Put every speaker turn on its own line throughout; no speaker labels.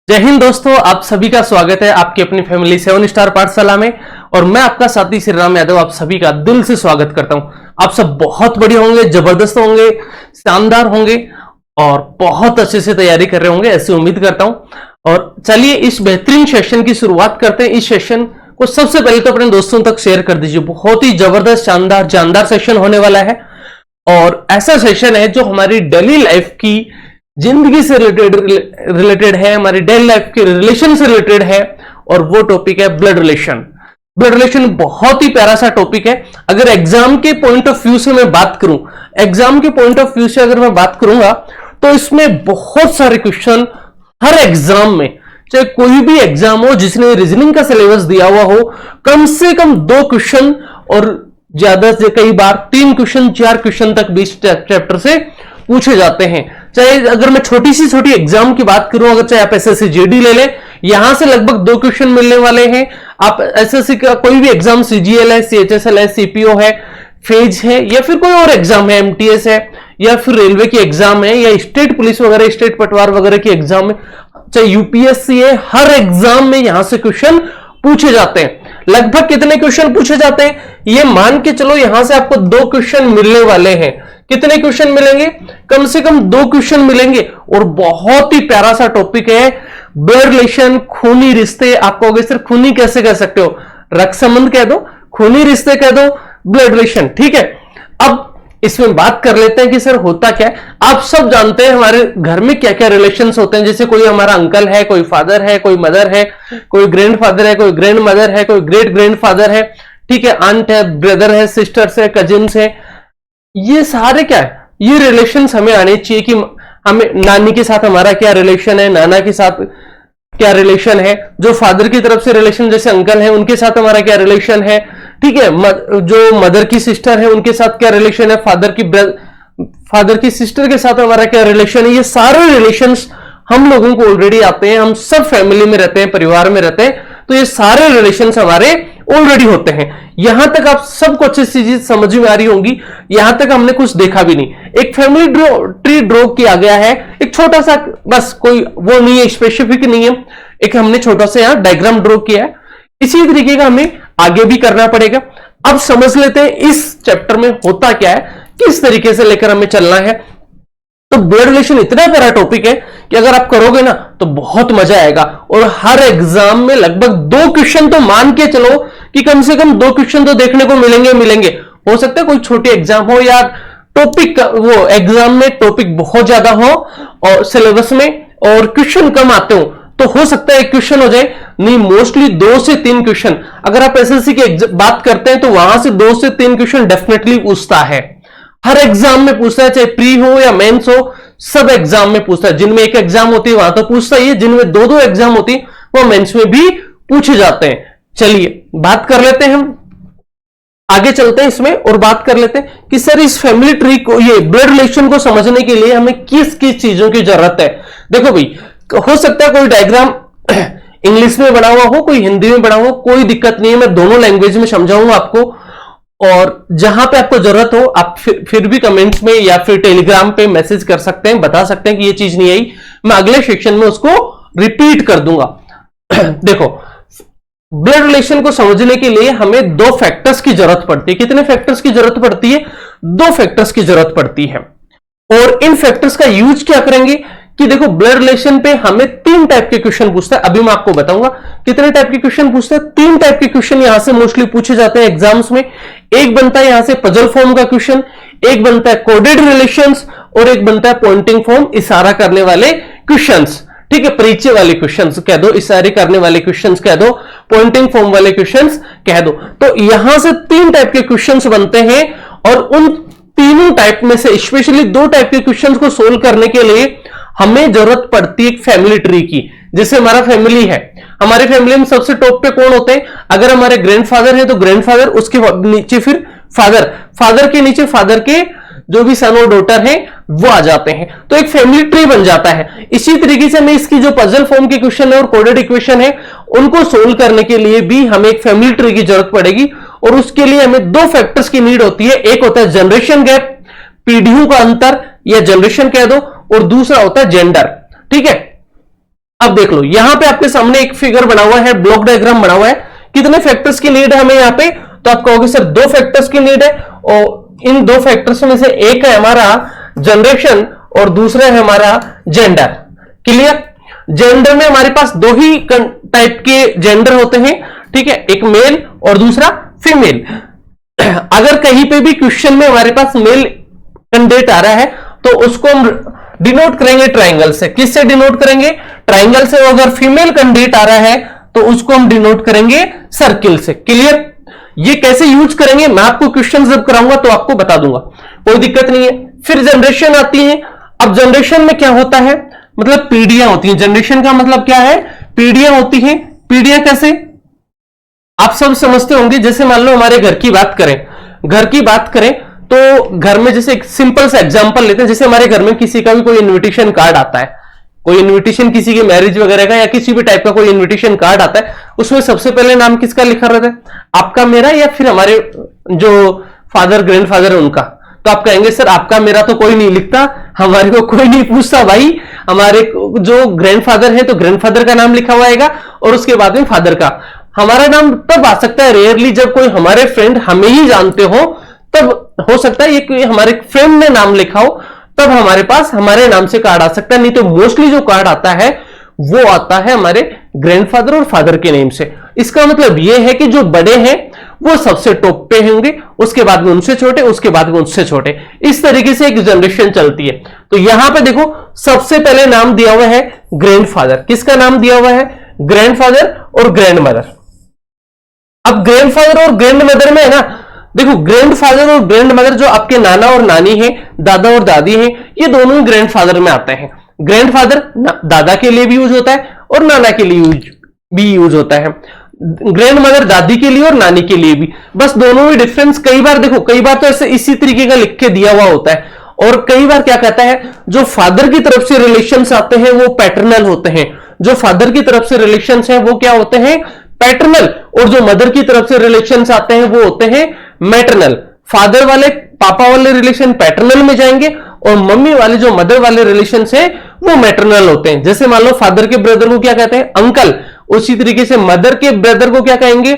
जय हिंद दोस्तों, आप सभी का स्वागत है आपकी अपनी फैमिली 7 स्टार पाठशाला में। और मैं आपका साथी श्री राम यादव आप सभी का दिल से स्वागत करता हूं। आप सब बहुत बढ़िया होंगे, जबरदस्त होंगे, शानदार होंगे और बहुत अच्छे से तैयारी कर रहे होंगे, ऐसी उम्मीद करता हूं। और चलिए इस बेहतरीन सेशन की शुरुआत करते हैं। इस सेशन को सबसे पहले तो अपने दोस्तों तक शेयर कर दीजिए। बहुत ही जबरदस्त, शानदार, जानदार सेशन होने वाला है और ऐसा सेशन है जो हमारी डेली लाइफ की जिंदगी से रिलेटेड है, हमारी डेली लाइफ के रिलेशन से रिलेटेड है और वो टॉपिक है ब्लड रिलेशन। ब्लड रिलेशन बहुत ही प्यारा सा टॉपिक है। अगर एग्जाम के पॉइंट ऑफ व्यू से मैं बात करूं, एग्जाम के पॉइंट ऑफ व्यू से अगर मैं बात करूंगा तो इसमें बहुत सारे क्वेश्चन हर एग्जाम में, चाहे कोई भी एग्जाम हो जिसने रीजनिंग का सिलेबस दिया हुआ हो, कम से कम 2 क्वेश्चन और ज्यादा से कई बार 3 क्वेश्चन 4 क्वेश्चन तक भी चैप्टर से पूछे जाते हैं। चाहे अगर मैं छोटी एग्जाम की बात करूं, अगर चाहे आप एसएससी जीडी ले लें, यहां से लगभग 2 क्वेश्चन मिलने वाले हैं। आप एसएससी का कोई भी एग्जाम, सीजीएल है, सीएचएसएल है, सीपीओ है, फेज है या फिर कोई और एग्जाम है, एमटीएस है या फिर रेलवे की एग्जाम है या स्टेट पुलिस वगैरह, स्टेट पटवार वगैरह की एग्जाम है, चाहे यूपीएससी है, हर एग्जाम में यहां से क्वेश्चन पूछे जाते हैं। लगभग कितने क्वेश्चन पूछे जाते हैं ये मान के चलो, यहां से आपको 2 क्वेश्चन मिलने वाले हैं। कितने क्वेश्चन मिलेंगे? कम से कम 2 क्वेश्चन मिलेंगे और बहुत ही प्यारा सा टॉपिक है ब्लड रिलेशन, खूनी रिश्ते। आप कहोगे सर खूनी कैसे कह सकते हो? रक्त संबंध कह दो, खूनी रिश्ते कह दो, ब्लड रिलेशन, ठीक है। अब इसमें बात कर लेते हैं कि सर होता क्या है। आप सब जानते हैं हमारे घर में क्या क्या रिलेशंस होते हैं। जैसे कोई हमारा अंकल है, कोई फादर है, कोई मदर है, कोई ग्रैंड फादर है, कोई ग्रैंड मदर है, कोई ग्रेट ग्रैंड फादर है, ठीक है, आंट है, ब्रदर है, सिस्टर्स है, कजिन्स है। ये सारे क्या है, ये रिलेशंस हमें आने चाहिए कि हमें नानी के साथ हमारा क्या रिलेशन है, नाना के साथ क्या रिलेशन है, जो फादर की तरफ से रिलेशन जैसे अंकल है उनके साथ हमारा क्या रिलेशन है, ठीक है, जो मदर की सिस्टर है उनके साथ क्या रिलेशन है, फादर की सिस्टर के साथ हमारा क्या रिलेशन है। ये सारे रिलेशंस हम लोगों को ऑलरेडी आते हैं। हम सब फैमिली में रहते हैं, परिवार में रहते हैं, तो ये सारे रिलेशंस हमारे ऑलरेडी होते हैं। यहां तक आप सबको अच्छी सी चीज समझ में आ रही होंगी। यहां तक हमने कुछ देखा भी नहीं। एक फैमिली ट्री ड्रॉ किया गया है, एक छोटा सा, बस कोई वो नहीं है, स्पेसिफिक नहीं है, एक हमने छोटा सा यहां डायग्राम ड्रॉ किया है। इसी तरीके का हमें आगे भी करना पड़ेगा। अब समझ लेते हैं इस चैप्टर में होता क्या है, किस तरीके से लेकर हमें चलना है। तो ब्लड रिलेशन इतना प्यारा टॉपिक है कि अगर आप करोगे ना तो बहुत मजा आएगा। और हर एग्जाम में लगभग 2 क्वेश्चन तो मान के चलो कि कम से कम 2 क्वेश्चन तो देखने को मिलेंगे। हो सकता है कोई छोटी एग्जाम हो या टॉपिक, वो एग्जाम में टॉपिक बहुत ज्यादा हो और सिलेबस में और क्वेश्चन कम आते हो तो हो सकता है 1 क्वेश्चन हो जाए, नहीं मोस्टली 2 से 3 क्वेश्चन। अगर आप एसएससी की बात करते हैं तो वहां से 2 से 3 क्वेश्चन डेफिनेटली पूछता है। हर एग्जाम में पूछता है, चाहे प्री हो या मेंस हो, सब एग्जाम में पूछता है। जिनमें 1 एग्जाम होती है वहां तो पूछता ही है, जिनमें 2-2 एग्जाम होती है वो मेंस में भी पूछे जाते हैं। चलिए बात कर लेते हैं, हम आगे चलते हैं इसमें और बात कर लेते हैं कि सर इस फैमिली ट्री को, ये ब्लड रिलेशन को समझने के लिए हमें किस किस चीजों की जरूरत है। देखो भाई, हो सकता है कोई डायग्राम इंग्लिश में बना हुआ हो, कोई हिंदी में बना हुआ हो, कोई दिक्कत नहीं है, मैं दोनों लैंग्वेज में समझाऊंगा आपको। और जहां पे आपको जरूरत हो आप फिर भी कमेंट्स में या फिर टेलीग्राम पे मैसेज कर सकते हैं, बता सकते हैं कि ये चीज नहीं आई, मैं अगले सेक्शन में उसको रिपीट कर दूंगा। देखो, ब्लड रिलेशन को समझने के लिए हमें 2 फैक्टर्स की जरूरत पड़ती है। कितने फैक्टर्स की जरूरत पड़ती है? 2 फैक्टर्स की जरूरत पड़ती है। और इन फैक्टर्स का यूज क्या करेंगे कि देखो, ब्लड रिलेशन पे हमें 3 टाइप के क्वेश्चन पूछता है। अभी मैं आपको बताऊंगा कितने टाइप के क्वेश्चन पूछता है। 3 टाइप के क्वेश्चन यहां से मोस्टली पूछे जाते हैं एग्जाम्स में। एक बनता है यहां से पजल फॉर्म का क्वेश्चन, एक बनता है कोडेड रिलेशंस और एक बनता है पॉइंटिंग फॉर्म, इशारा करने वाले क्वेश्चंस, ठीक है, परिचय वाले क्वेश्चंस कह दो, इशारे करने वाले क्वेश्चंस कह दो, पॉइंटिंग फॉर्म वाले क्वेश्चंस कह दो। तो यहां से 3 टाइप के क्वेश्चंस बनते हैं और उन तीनों टाइप में से स्पेशली 2 टाइप के क्वेश्चंस को सोल्व करने के लिए हमें जरूरत पड़ती है एक फैमिली ट्री की। जैसे हमारा फैमिली है, हमारे फैमिली में सबसे टॉप पे कौन होते हैं? अगर हमारे ग्रैंडफादर है तो ग्रैंडफादर, उसके नीचे फिर फादर, फादर के नीचे फादर के जो भी सन और डॉटर हैं वो आ जाते हैं, तो एक फैमिली ट्री बन जाता है। इसी तरीके से हमें इसकी जो पजल फॉर्म के क्वेश्चन है और कोडेड इक्वेशन है उनको सोल्व करने के लिए भी हमें एक फैमिली ट्री की जरूरत पड़ेगी और उसके लिए हमें 2 फैक्टर्स की नीड होती है। एक होता है जनरेशन गैप, पीढ़ियों का अंतर या जनरेशन कह दो, और दूसरा होता है जेंडर। ठीक है, अब देख लो यहां पे आपके सामने एक फिगर बना हुआ है, ब्लॉक डायग्राम बना हुआ है। कितने फैक्टर्स की नीड है हमें यहां पे? तो आप कहोगे सर 2 फैक्टर्स की नीड है, और इन 2 फैक्टर्स में से एक है हमारा जनरेशन और दूसरा है हमारा जेंडर। क्लियर? जेंडर में हमारे पास 2 ही टाइप के जेंडर होते हैं, ठीक है, एक मेल और दूसरा फीमेल। अगर कहीं पे भी क्वेश्चन में हमारे पास मेल कैंडिडेट आ रहा है तो उसको हम डिनोट करेंगे ट्राइंगल से। किससे डिनोट करेंगे? ट्राइंगल से। अगर फीमेल कैंडिडेट आ रहा है तो उसको हम डिनोट करेंगे सर्किल से। क्लियर? ये कैसे यूज करेंगे मैं आपको क्वेश्चन जब कराऊंगा तो आपको बता दूंगा, कोई दिक्कत नहीं है। फिर जनरेशन आती है। अब जनरेशन में क्या होता है? मतलब पीढ़ियां होती हैं। जनरेशन का मतलब क्या है? पीढ़ियां होती हैं। पीढ़ियां कैसे आप सब समझते होंगे। जैसे मान लो हमारे घर की बात करें तो घर में जैसे एक सिंपल सा एग्जांपल लेते हैं। जैसे हमारे घर में किसी का भी कोई इनविटेशन कार्ड आता है, कोई इनविटेशन किसी के मैरिज वगैरह का या किसी भी टाइप का कोई इनविटेशन कार्ड आता है, उसमें सबसे पहले नाम किसका लिखा रहता है? आपका, मेरा, या फिर हमारे जो फादर ग्रैंडफादर है उनका। तो आप कहेंगे सर आपका मेरा तो कोई नहीं लिखता, हमारे को कोई नहीं पूछता भाई, हमारे जो ग्रैंडफादर है तो ग्रैंडफादर का नाम लिखा हुआ आएगा और उसके बाद में फादर का। हमारा नाम तब आ सकता है रेयरली जब कोई हमारे फ्रेंड हमें ही जानते हो, तब हो सकता है ये कोई हमारे फ्रेंड ने नाम लिखा हो, तब हमारे पास हमारे नाम से कार्ड आ सकता है। नहीं तो मोस्टली जो कार्ड आता है वो आता है हमारे ग्रैंडफादर और फादर के नेम से। इसका मतलब ये है कि जो बड़े हैं वो सबसे टॉप पे होंगे, उसके बाद में उनसे छोटे, उसके बाद में उनसे छोटे। इस तरीके से एक जनरेशन चलती है। तो यहां पे देखो सबसे पहले नाम दिया हुआ है ग्रैंडफादर। किसका नाम दिया हुआ है? ग्रैंडफादर और ग्रैंडमदर। अब ग्रैंडफादर और ग्रैंडमदर में है ना, देखो ग्रैंडफादर और ग्रैंडमदर जो आपके नाना और नानी हैं, दादा और दादी हैं, ये दोनों ही ग्रैंडफादर में आते हैं। ग्रैंडफादर दादा के लिए भी यूज होता है और नाना के लिए भी यूज होता है। ग्रैंडमदर दादी के लिए और नानी के लिए भी, बस दोनों में डिफरेंस। कई बार देखो, कई बार तो ऐसे इसी तरीके का लिख के दिया हुआ होता है, और कई बार क्या कहता है जो फादर की तरफ से रिलेशंस आते हैं वो पैटर्नल होते हैं, जो फादर की तरफ से रिलेशंस हैं वो क्या होते हैं? पैटर्नल। और जो मदर की तरफ से रिलेशंस आते हैं वो होते हैं मैटरनल। फादर वाले, पापा वाले रिलेशन पैटर्नल में जाएंगे और मम्मी वाले जो मदर वाले रिलेशन है वो मैटरनल होते हैं। जैसे मान लो फादर के ब्रदर को क्या कहते हैं? अंकल। उसी तरीके से मदर के ब्रदर को क्या कहेंगे?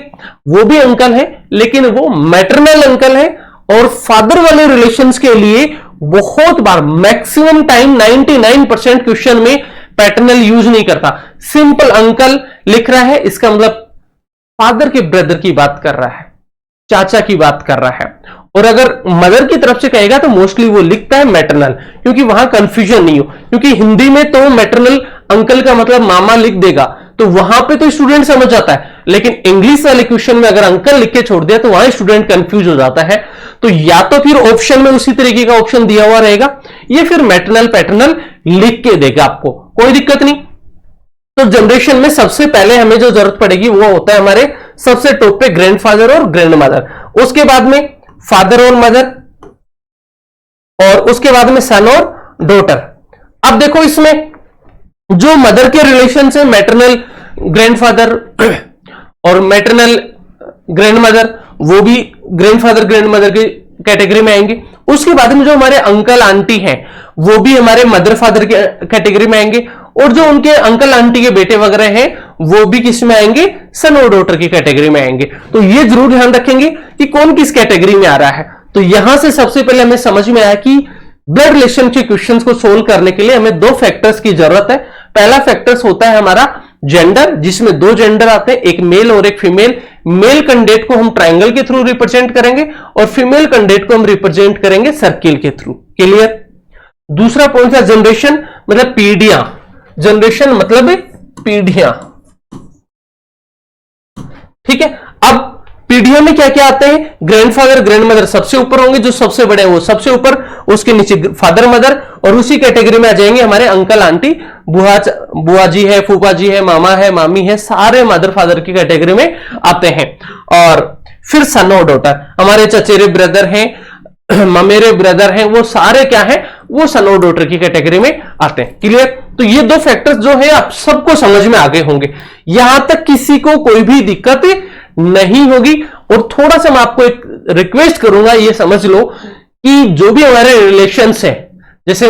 वो भी अंकल है लेकिन वो मैटरनल अंकल है। और फादर वाले रिलेशंस के लिए बहुत बार, मैक्सिमम टाइम 99% क्वेश्चन में पैटर्नल यूज नहीं करता, सिंपल अंकल लिख रहा है, इसका मतलब फादर के ब्रदर की बात कर रहा है, चाचा की बात कर रहा है। और अगर मदर की तरफ से कहेगा तो मोस्टली वो लिखता है मैटरनल, क्योंकि वहां कंफ्यूजन नहीं हो। क्योंकि हिंदी में तो मैटरनल अंकल का मतलब मामा लिख देगा तो वहां पे तो स्टूडेंट समझ जाता है, लेकिन इंग्लिश वाले क्वेश्चन में अगर अंकल लिख के छोड़ दिया तो वहां स्टूडेंट कंफ्यूज हो जाता है। तो या तो फिर ऑप्शन में उसी तरीके का ऑप्शन दिया हुआ रहेगा या फिर मैटरनल पैटर्नल लिख के देगा आपको, कोई दिक्कत नहीं। तो जनरेशन में सबसे पहले हमें जो जरूरत पड़ेगी वो होता है हमारे सबसे टॉप पे ग्रैंडफादर और ग्रैंडमदर, उसके बाद में फादर और मदर, और उसके बाद में सन और डॉटर। अब देखो इसमें जो मदर के रिलेशन है मैटरनल ग्रैंडफादर और मैटरनल ग्रैंडमदर, वो भी ग्रैंडफादर ग्रैंडमदर की कैटेगरी में आएंगे। उसके बाद में जो हमारे अंकल आंटी हैं वो भी हमारे मदर फादर के कैटेगरी में आएंगे, और जो उनके अंकल आंटी के बेटे वगैरह हैं वो भी किस में आएंगे? सन और डॉटर की कैटेगरी में आएंगे। तो ये जरूर ध्यान रखेंगे कि कौन किस कैटेगरी में आ रहा है। तो यहां से सबसे पहले हमें समझ में आया कि ब्लड रिलेशन के क्वेश्चंस को सोल्व करने के लिए हमें 2 फैक्टर्स की जरूरत है। पहला फैक्टर्स होता है हमारा जेंडर, जिसमें 2 जेंडर आते हैं, एक मेल और एक फीमेल। मेल कैंडिडेट को हम ट्राइंगल के थ्रू रिप्रेजेंट करेंगे और फीमेल कैंडिडेट को हम रिप्रेजेंट करेंगे सर्किल के थ्रू। क्लियर? दूसरा पॉइंट था जनरेशन मतलब पीढ़ियां। जनरेशन मतलब पीढ़ियां, ठीक है। अब पीढ़ियों में क्या क्या आते हैं? ग्रैंडफादर ग्रैंडमदर सबसे ऊपर होंगे, जो सबसे बड़े हैं वो सबसे ऊपर, उसके नीचे फादर मदर, और उसी कैटेगरी में आ जाएंगे हमारे अंकल आंटी, बुआ जी है, फूफा जी है, मामा है, मामी है, सारे मदर फादर की कैटेगरी में आते हैं। और फिर सन और डॉटर, हमारे चचेरे ब्रदर हैं, ममेरे ब्रदर हैं, वो सारे क्या हैं? वो सन और डॉटर की कैटेगरी में आते हैं। क्लियर? तो ये 2 फैक्टर्स जो है आप सबको समझ में आगे होंगे, यहां तक किसी को कोई भी दिक्कत नहीं होगी। और थोड़ा सा मैं आपको एक रिक्वेस्ट करूंगा, ये समझ लो कि जो भी हमारे रिलेशंस है, जैसे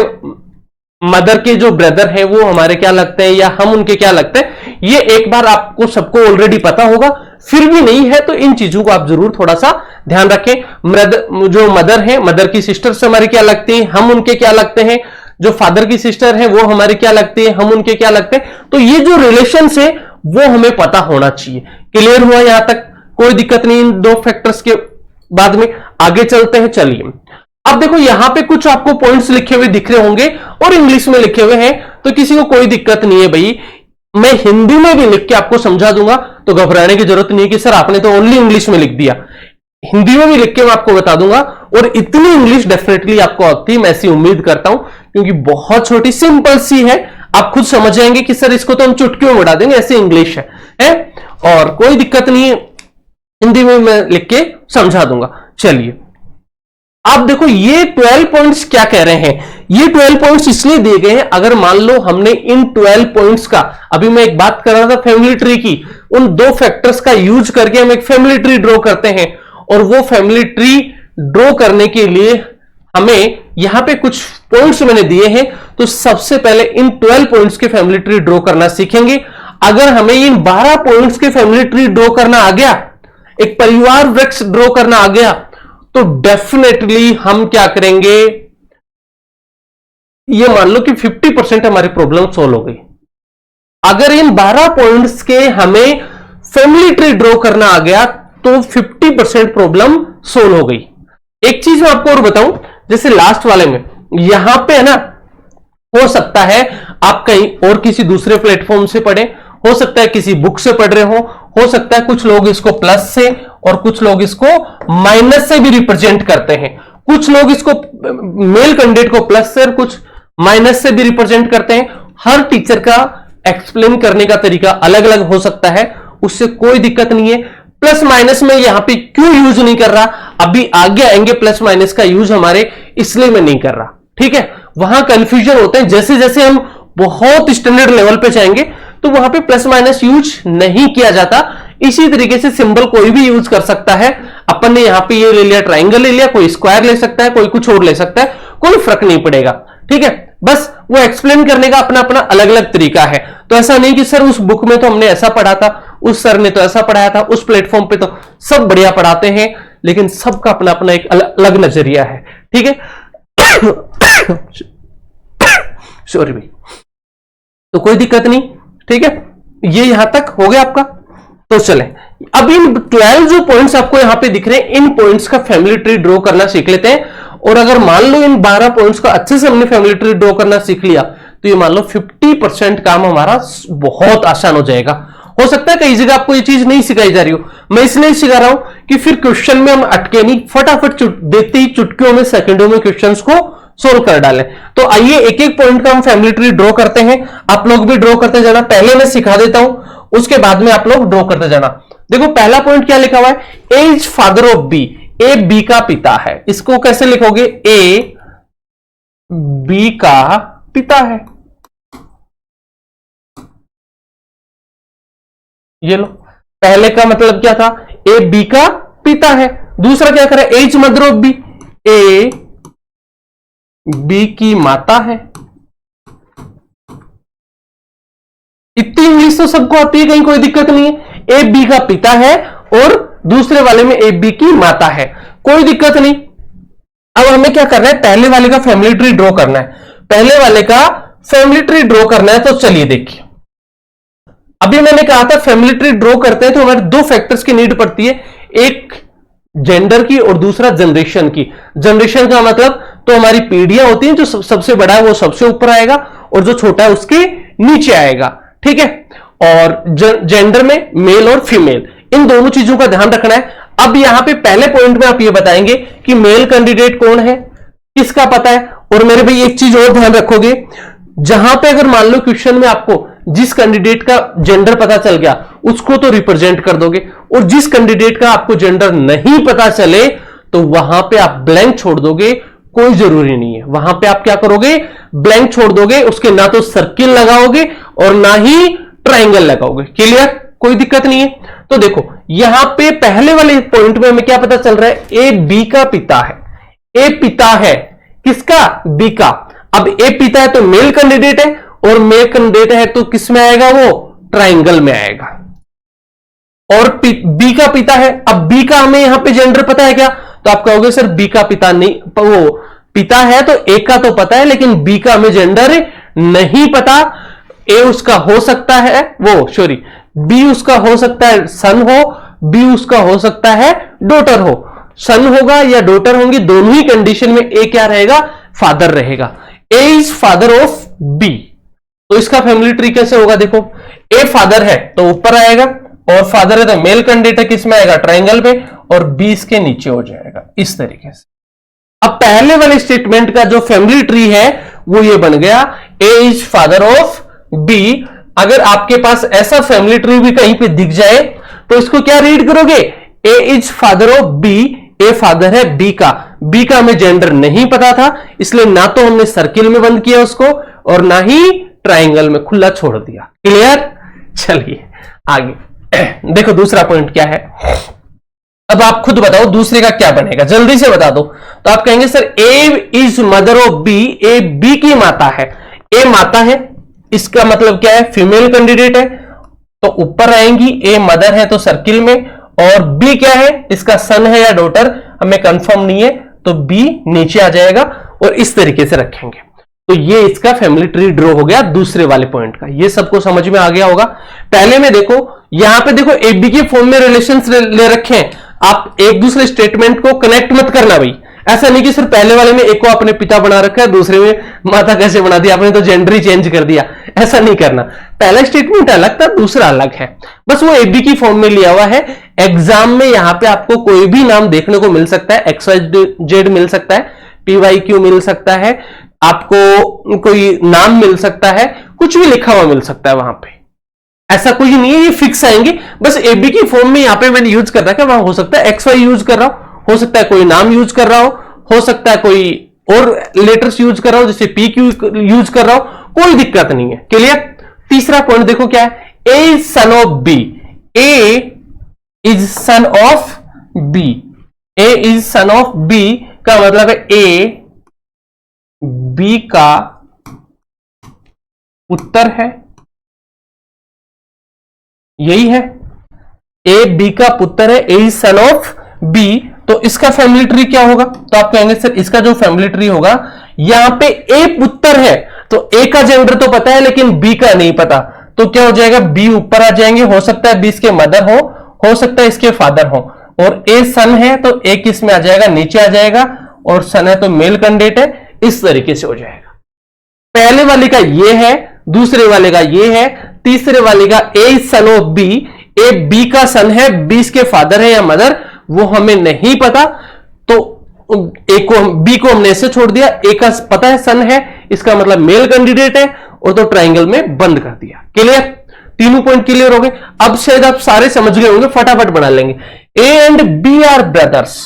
मदर के जो ब्रदर हैं वो हमारे क्या लगते हैं या हम उनके क्या लगते हैं, ये एक बार आपको सबको ऑलरेडी पता होगा। फिर भी नहीं है तो इन चीजों को आप जरूर थोड़ा सा ध्यान रखें। जो मदर है, मदर की सिस्टर से हमारी क्या लगती है, हम उनके क्या लगते हैं। जो फादर की सिस्टर है वो हमारे क्या लगती है, हम उनके क्या लगते हैं। तो ये जो रिलेशन है वो हमें पता होना चाहिए। क्लियर हुआ यहां तक? कोई दिक्कत नहीं इन दो फैक्टर्स के बाद में। आगे चलते हैं, चलिए। अब देखो यहां पे कुछ आपको पॉइंट्स लिखे हुए दिख रहे होंगे और इंग्लिश में लिखे हुए हैं, तो किसी को कोई दिक्कत नहीं है भाई, मैं हिंदी में भी लिख के आपको समझा दूंगा, तो घबराने की जरूरत नहीं है कि सर आपने तो ओनली इंग्लिश में लिख दिया। हिंदी में भी लिख के मैं आपको बता दूंगा, और इतनी इंग्लिश डेफिनेटली आपको आती है, मैं ऐसी उम्मीद करता हूं, क्योंकि बहुत छोटी सिंपल सी है। आप खुद समझ जाएंगे कि सर इसको तो हम चुटकियों में उड़ा देंगे, ऐसी इंग्लिश है? और कोई दिक्कत नहीं है, हिंदी में मैं लिख के समझा दूंगा। चलिए आप देखो ये 12 पॉइंट्स क्या कह रहे हैं। ये 12 पॉइंट्स इसलिए दिए गए हैं, अगर मान लो हमने इन 12 पॉइंट्स का, अभी मैं एक बात कर रहा था फैमिली ट्री की, उन दो फैक्टर्स का यूज करके हम एक फैमिली ट्री ड्रॉ करते हैं, और वो फैमिली ट्री ड्रॉ करने के लिए हमें यहां पे कुछ पॉइंट्स मैंने दिए हैं। तो सबसे पहले इन 12 पॉइंट्स के फैमिली ट्री ड्रॉ करना सीखेंगे। अगर हमें इन 12 पॉइंट्स के फैमिली ट्री ड्रॉ करना आ गया, एक परिवार वृक्ष ड्रॉ करना आ गया, तो डेफिनेटली हम क्या करेंगे, ये मान लो कि 50% हमारी प्रॉब्लम सोल्व हो गई। अगर इन 12 पॉइंट्स के हमें फैमिली ट्री ड्रॉ करना आ गया तो 50% प्रॉब्लम सोल्व हो गई। एक चीज मैं आपको और बताऊं, जैसे लास्ट वाले में यहां पे है ना, हो सकता है आप कहीं और किसी दूसरे प्लेटफॉर्म से पढ़े, हो सकता है किसी बुक से पढ़ रहे हो सकता है कुछ लोग इसको प्लस से और कुछ लोग इसको माइनस से भी रिप्रेजेंट करते हैं, कुछ लोग इसको मेल कैंडिडेट को प्लस से और कुछ माइनस से भी रिप्रेजेंट करते हैं। हर टीचर का एक्सप्लेन करने का तरीका अलग अलग हो सकता है, उससे कोई दिक्कत नहीं है। प्लस माइनस में यहां पे क्यों यूज नहीं कर रहा, अभी आगे आएंगे प्लस माइनस का यूज हमारे, इसलिए मैं नहीं कर रहा, ठीक है। वहां कंफ्यूजन होते हैं, जैसे जैसे हम बहुत स्टैंडर्ड लेवल पे जाएंगे तो वहां पे प्लस माइनस यूज नहीं किया जाता। इसी तरीके से सिंबल कोई भी यूज कर सकता है। अपन ने यहां पे ये ले लिया, ट्राइंगल ले लिया, कोई स्क्वायर ले सकता है, कोई कुछ और ले सकता है, कोई फर्क नहीं पड़ेगा, ठीक है। बस वो एक्सप्लेन करने का अपना अपना अलग अलग तरीका है। तो ऐसा नहीं कि सर उस बुक में तो हमने ऐसा पढ़ा था, उस सर ने तो ऐसा पढ़ाया था, उस प्लेटफॉर्म पे तो सब बढ़िया पढ़ाते हैं, लेकिन सबका अपना अपना एक अलग नजरिया है, ठीक है। सॉरी भाई, तो कोई दिक्कत नहीं, ठीक है। ये यहां तक हो गया आपका। तो चले अब इन 12 जो पॉइंट्स आपको यहां पे दिख रहे हैं, इन पॉइंट्स का फैमिली ट्री ड्रॉ करना सीख लेते हैं। और अगर मान लो इन 12 पॉइंट्स का अच्छे से हमने फैमिली ट्री ड्रॉ करना सीख लिया, तो ये मान लो 50% काम हमारा बहुत आसान हो जाएगा। हो सकता है कई जगह आपको ये चीज नहीं सिखाई जा रही हो, मैं इसलिए सिखा रहा हूं कि फिर क्वेश्चन में हम अटके नहीं, फटाफट देखते ही चुटकियों में सेकंडों में क्वेश्चंस को सोल्व कर डालें। तो आइए एक एक पॉइंट का हम फैमिली ट्री ड्रॉ करते हैं। आप लोग भी ड्रॉ करते जाना, पहले मैं सिखा देता हूं, उसके बाद में आप लोग ड्रॉ करते जाना। देखो पहला पॉइंट क्या लिखा हुआ है, as father of B, A B का पिता है। इसको कैसे लिखोगे, ए बी का पिता है। ये लो, पहले का मतलब क्या था, ए बी का पिता है। दूसरा क्या करें, as mother of B, A B की माता है। इतनी इंग्लिश तो सबको आती है, कहीं कोई दिक्कत नहीं है। ए बी का पिता है और दूसरे वाले में ए बी की माता है, कोई दिक्कत नहीं। अब हमें क्या करना है, पहले वाले का फैमिली ट्री ड्रॉ करना है। पहले वाले का फैमिली ट्री ड्रॉ करना है, तो चलिए देखिए, अभी मैंने कहा था फैमिली ट्री ड्रॉ करते हैं तो हमारे दो फैक्टर्स की नीड पड़ती है, एक जेंडर की और दूसरा जनरेशन की। जनरेशन का मतलब तो हमारी पीढ़ियां होती हैं, जो सबसे बड़ा है वो सबसे ऊपर आएगा और जो छोटा है उसके नीचे आएगा, ठीक है। और जेंडर में मेल और फीमेल, इन दोनों चीजों का ध्यान रखना है। अब यहां पे पहले पॉइंट में आप ये बताएंगे कि मेल कैंडिडेट कौन है, किसका पता है। और मेरे भाई एक चीज और ध्यान रखोगे, जहां पे अगर मान लो क्वेश्चन में आपको जिस कैंडिडेट का जेंडर पता चल गया उसको तो रिप्रेजेंट कर दोगे, और जिस कैंडिडेट का आपको जेंडर नहीं पता चले तो वहां पे आप ब्लैंक छोड़ दोगे, कोई जरूरी नहीं है। वहां पे आप क्या करोगे, ब्लैंक छोड़ दोगे, उसके ना तो सर्किल लगाओगे और ना ही ट्राइंगल लगाओगे। क्लियर, कोई दिक्कत नहीं है। तो देखो यहां पे पहले वाले पॉइंट में हमें क्या पता चल रहा है, ए बी का पिता है। ए पिता है किसका, बी का। अब ए पिता है तो मेल कैंडिडेट है, और मेल कैंडिडेट है तो किस में आएगा, वो ट्राइंगल में आएगा। और बी का पिता है, अब बी का हमें यहां पे जेंडर पता है क्या, तो आप कहोगे सर बी का पिता नहीं, वो पिता है तो ए का तो पता है, लेकिन बी का हमें जेंडर नहीं पता। ए उसका हो सकता है, वो सॉरी बी उसका हो सकता है सन हो, बी उसका हो सकता है डॉटर हो। सन होगा या डॉटर होंगी, दोनों ही कंडीशन में ए क्या रहेगा, फादर रहेगा। ए इज फादर ऑफ बी, तो इसका फैमिली ट्री कैसे होगा, देखो ए फादर है तो ऊपर आएगा, और फादर है तो मेल कैंडिडेट किस में आएगा, ट्राइंगल में, और बी इसके नीचे हो जाएगा इस तरीके से। अब पहले वाले स्टेटमेंट का जो फैमिली ट्री है वो ये बन गया, ए इज फादर ऑफ बी। अगर आपके पास ऐसा फैमिली ट्री भी कहीं पे दिख जाए तो इसको क्या रीड करोगे, A is father of B, A father है बी का। बी का हमें जेंडर नहीं पता था, इसलिए ना तो हमने सर्किल में बंद किया उसको और ना ही ट्राइंगल में खुला छोड़ दिया। क्लियर, चलिए आगे देखो दूसरा पॉइंट क्या है। अब आप खुद बताओ दूसरे का क्या बनेगा, जल्दी से बता दो। तो आप कहेंगे sir A is mother of B, A B की माता है। ए माता है, इसका मतलब क्या है, फीमेल कैंडिडेट है तो ऊपर आएंगी, ए मदर है तो सर्किल में, और बी क्या है, इसका सन है या डॉटर हमें कंफर्म नहीं है, तो बी नीचे आ जाएगा, और इस तरीके से रखेंगे। तो ये इसका फैमिली ट्री ड्रॉ हो गया दूसरे वाले पॉइंट का। ये सबको समझ में आ गया होगा। पहले में देखो, यहां पे देखो ए बी के फॉर्म में रिलेशंस ले रखे हैं, आप एक दूसरे स्टेटमेंट को कनेक्ट मत करना भाई। ऐसा नहीं कि सिर्फ पहले वाले में एक को अपने पिता बना रखा है, दूसरे में माता कैसे बना दिया आपने, तो जेंडर ही चेंज कर दिया। ऐसा नहीं करना, पहला स्टेटमेंट अलग था, दूसरा अलग है, बस वो एबी की फॉर्म में लिया हुआ है। एग्जाम में यहां पे आपको कोई भी नाम देखने को मिल सकता है, एक्स वाई जेड मिल सकता है, पी वाई क्यू मिल सकता है, आपको कोई नाम मिल सकता है, कुछ भी लिखा हुआ मिल सकता है वहां पे। ऐसा कुछ नहीं है, ये फिक्स आएंगे। बस एबी की फॉर्म में यहां पे मैंने यूज कर रखा है, वहां हो सकता है एक्स वाई यूज कर रहा हो सकता है कोई नाम यूज कर रहा हो सकता है कोई और लेटर्स यूज कर रहा हो, जैसे पी क्यू यूज कर रहा हो, कोई दिक्कत नहीं है। क्लियर। तीसरा पॉइंट देखो क्या है, A is son of B, A is son of B, A is son of B का मतलब है ए बी का पुत्र है, यही है, ए बी का पुत्र है, A is son of B. तो इसका फैमिली ट्री क्या होगा, तो आप कहेंगे सर इसका जो फैमिली ट्री होगा, यहां पे ए पुत्र है तो ए का जेंडर तो पता है लेकिन बी का नहीं पता, तो क्या हो जाएगा, बी ऊपर आ जाएंगे, हो सकता है बी इसके मदर हो सकता है इसके फादर हो, और ए सन है तो ए किस में आ जाएगा, नीचे आ जाएगा, और सन है तो मेल कैंडिडेट है, इस तरीके से हो जाएगा। पहले वाले का ये है, दूसरे वाले का ये है, तीसरे वाले का A son of B, A B का सन है, बी इसके फादर है या मदर वो हमें नहीं पता, तो ए को बी को हमने ऐसे छोड़ दिया, ए का पता है सन है, इसका मतलब मेल कैंडिडेट है, और तो ट्राइंगल में बंद कर दिया। क्लियर, तीनों पॉइंट क्लियर हो गए। अब शायद आप सारे समझ गए होंगे, फटाफट बना लेंगे। A and B are brothers,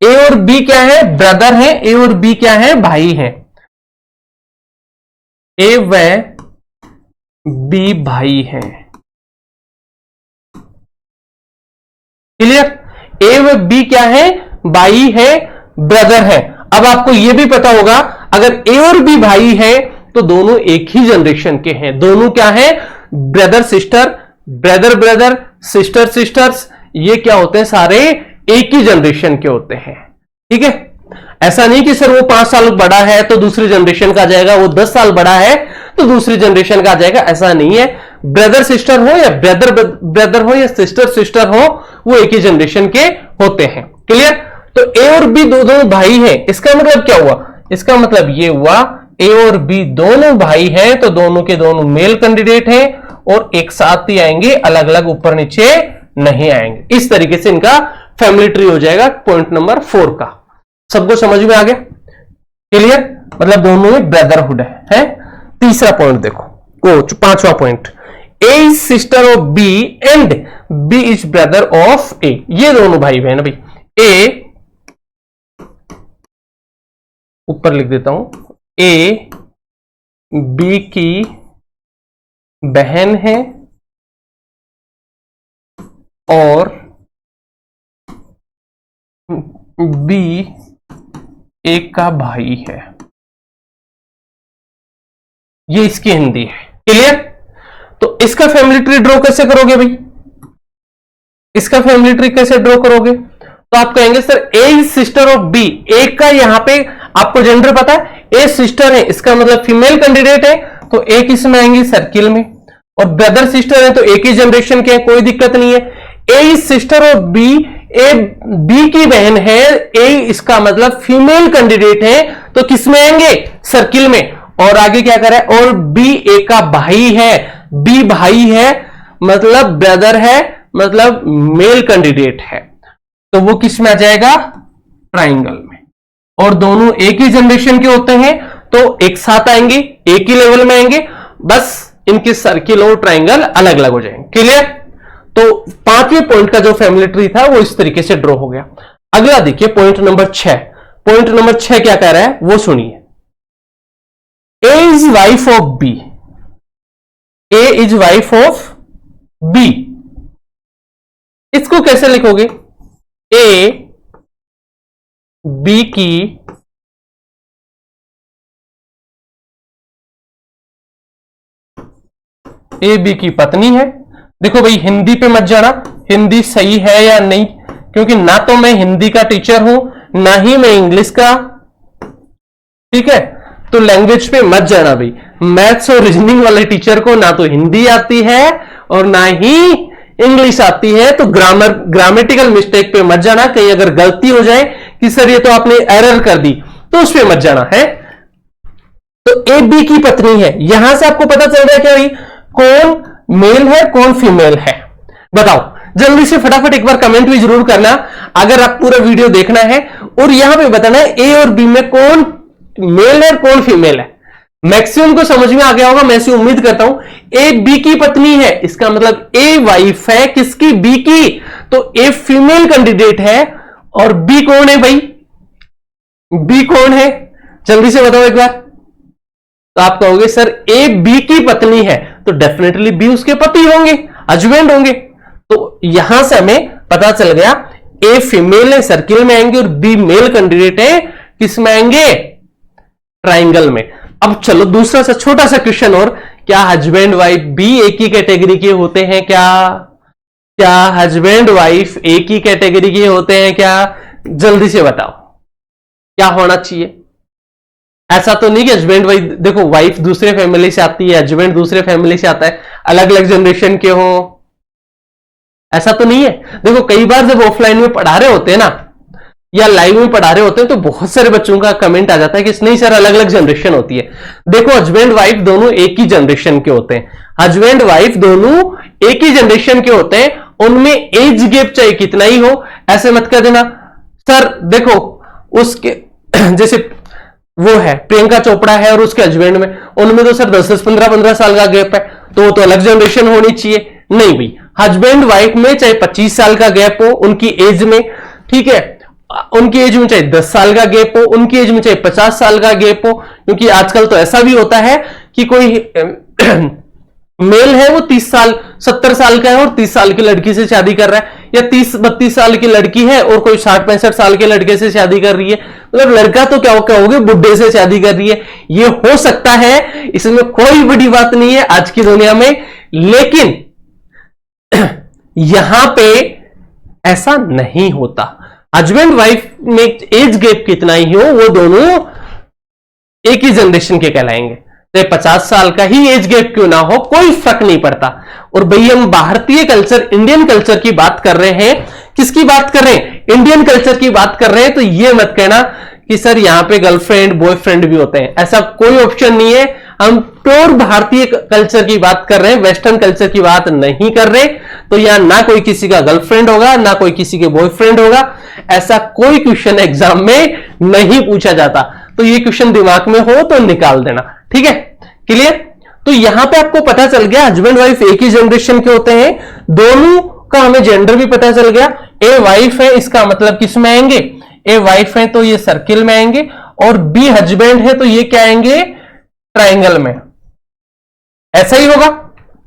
A और बी क्या है, ब्रदर है, ए और बी क्या है, भाई है, ए व बी भाई है। क्लियर, ए व बी क्या है, भाई है, ब्रदर है। अब आपको यह भी पता होगा अगर ए और बी भाई है तो दोनों एक ही जनरेशन के हैं, दोनों क्या है, brother sister, brother brother, sister sisters, ये क्या होते हैं, सारे एक ही जनरेशन के होते हैं। ठीक है, ऐसा नहीं कि सर वो 5 साल बड़ा है तो दूसरी जनरेशन का आ जाएगा, वो 10 साल बड़ा है तो दूसरी जनरेशन का आ जाएगा, ऐसा नहीं है। ब्रदर सिस्टर हो या ब्रदर ब्रदर हो या सिस्टर सिस्टर हो, वो एक ही जनरेशन के होते हैं। क्लियर, तो ए और बी दोनों भाई हैं, इसका मतलब क्या हुआ, इसका मतलब ये हुआ ए और बी दोनों भाई हैं तो दोनों के दोनों मेल कैंडिडेट हैं, और एक साथ ही आएंगे, अलग अलग ऊपर नीचे नहीं आएंगे। इस तरीके से इनका फैमिली ट्री हो जाएगा पॉइंट नंबर 4 का। सबको समझ में आ गया, क्लियर, मतलब दोनों में ब्रदरहुड है। तीसरा पॉइंट देखो, को 5वां point, A is sister of B and B is brother of A, ये दोनों भाई बहन। भाई ए ऊपर लिख देता हूं, ए बी की बहन है और बी ए का भाई है। ये इसकी हिंदी है। क्लियर? तो इसका फैमिली ट्री ड्रॉ कैसे करोगे भाई? इसका फैमिली ट्री कैसे ड्रॉ करोगे? तो आप कहेंगे sir A is sister of B. A का यहां पे आपको जेंडर पता है, ए सिस्टर है, इसका मतलब फीमेल कैंडिडेट है, तो ए किस में आएंगी? सर्किल में। और ब्रदर सिस्टर है तो एक ही जनरेशन के, कोई दिक्कत नहीं है। A is sister of B, A B की बहन है, ए इसका मतलब फीमेल कैंडिडेट है, तो किस में आएंगे? सर्किल में। और आगे क्या करें? और बी ए का भाई है, बी भाई है मतलब ब्रदर है, मतलब मेल कैंडिडेट है, तो वो किस में आ जाएगा? ट्राइंगल में। और दोनों एक ही जनरेशन के होते हैं तो एक साथ आएंगे, एक ही लेवल में आएंगे, बस इनके सर्किल और ट्राइंगल अलग अलग हो जाएंगे। क्लियर? तो 5वें पॉइंट का जो फैमिली ट्री था वो इस तरीके से ड्रॉ हो गया। अगला देखिए पॉइंट नंबर 6। पॉइंट नंबर 6 क्या कह रहा है वो सुनिए। A is wife of B, A is wife of B, इसको कैसे लिखोगे? ए बी की ए बी की पत्नी है। देखो भाई हिंदी पे मत जाना, हिंदी सही है या नहीं, क्योंकि ना तो मैं हिंदी का टीचर हूं ना ही मैं इंग्लिश का, ठीक है? तो लैंग्वेज पे मत जाना भाई। मैथ्स और रीजनिंग वाले टीचर को ना तो हिंदी आती है और ना ही इंग्लिश आती है, तो ग्रामेटिकल मिस्टेक पे मत जाना। कहीं अगर गलती हो जाए कि सर ये तो आपने एरर कर दी, तो उस पे मत जाना है। तो ए बी की पत्नी है, यहां से आपको पता चल रहा है क्या भाई कौन मेल है कौन फीमेल है? बताओ जल्दी से फटाफट एक बार कमेंट भी जरूर करना अगर आप पूरा वीडियो देखना है, और यहां पे बताना है ए और बी में कौन मेल है कौन फीमेल है। मैक्सिमम को समझ में आ गया होगा, मैं ऐसी उम्मीद करता हूं। ए बी की पत्नी है, इसका मतलब ए वाइफ है किसकी? बी की, तो ए फीमेल कैंडिडेट है। और बी कौन है भाई? बी कौन है जल्दी से बताओ एक बार। तो आप कहोगे सर ए बी की पत्नी है, तो डेफिनेटली बी उसके पति होंगे, हस्बैंड होंगे। तो यहां से हमें पता चल गया ए फीमेल है सर्किल में आएंगे और बी मेल कैंडिडेट है किस में आएंगे? ट्राइंगल में। अब चलो दूसरा सा छोटा सा क्वेश्चन और, क्या हस्बैंड वाइफ भी एक ही कैटेगरी के होते हैं क्या? क्या हस्बैंड वाइफ एक ही कैटेगरी के होते हैं क्या? जल्दी से बताओ क्या होना चाहिए? ऐसा तो नहीं कि हस्बैंड वाइफ, देखो वाइफ दूसरे फैमिली से आती है, हस्बैंड दूसरे फैमिली से आता है, अलग अलग जनरेशन के हो, ऐसा तो नहीं है। देखो कई बार जब ऑफलाइन में पढ़ा रहे होते हैं ना या लाइव में पढ़ा रहे होते हैं तो बहुत सारे बच्चों का कमेंट आ जाता है कि नहीं सर अलग अलग जनरेशन होती है। देखो हस्बैंड वाइफ दोनों एक ही जनरेशन के होते हैं, हस्बैंड वाइफ दोनों एक ही जनरेशन के होते हैं, उनमें एज गैप चाहे कितना ही हो, ऐसे मत कर देना सर। देखो उसके जैसे वो है प्रियंका चोपड़ा है और उसके हस्बैंड में, उनमें तो सर 10 15 साल का गैप है, तो वो तो अलग जनरेशन होनी चाहिए। नहीं भाई, हस्बैंड वाइफ में चाहे 25 साल का गैप हो उनकी एज में, ठीक है, उनकी एज में चाहे 10 साल का गैप हो, उनकी एज में चाहे 50 साल का गैप हो, क्योंकि आजकल तो ऐसा भी होता है कि कोई मेल है वो 30 साल 70 साल का है और 30 साल की लड़की से शादी कर रहा है, या 30-32 साल की लड़की है और कोई 60-65 साल के लड़के से शादी कर रही है, मतलब लड़का तो क्या कहोगे बुढ़े से शादी कर रही है। ये हो सकता है, इसमें कोई बड़ी बात नहीं है आज की दुनिया में, लेकिन यहां पे ऐसा नहीं होता। हस्बैंड वाइफ में एज गैप कितना ही हो वो दोनों एक ही जनरेशन के कहलाएंगे, चाहे 50 साल का ही एज गैप क्यों ना हो कोई फर्क नहीं पड़ता। और भाई हम भारतीय कल्चर इंडियन कल्चर की बात कर रहे हैं, किसकी बात कर रहे हैं? इंडियन कल्चर की बात कर रहे हैं। तो ये मत कहना कि सर यहां पे गर्लफ्रेंड बॉयफ्रेंड भी होते हैं, ऐसा कोई ऑप्शन नहीं है। हम प्योर भारतीय कल्चर की बात कर रहे हैं, वेस्टर्न कल्चर की बात नहीं कर रहे। तो यहां ना कोई किसी का गर्लफ्रेंड होगा ना कोई किसी के बॉयफ्रेंड होगा, ऐसा कोई क्वेश्चन एग्जाम में नहीं पूछा जाता। तो ये क्वेश्चन दिमाग में हो तो निकाल देना, ठीक है? क्लियर? तो यहां पे आपको पता चल गया हस्बैंड वाइफ एक ही जनरेशन के होते हैं, दोनों का हमें जेंडर भी पता चल गया। ए वाइफ है इसका मतलब किस में आएंगे? ए वाइफ है तो ये सर्किल में आएंगे, और बी हस्बैंड है तो ये क्या आएंगे? ट्राइंगल में। ऐसा ही होगा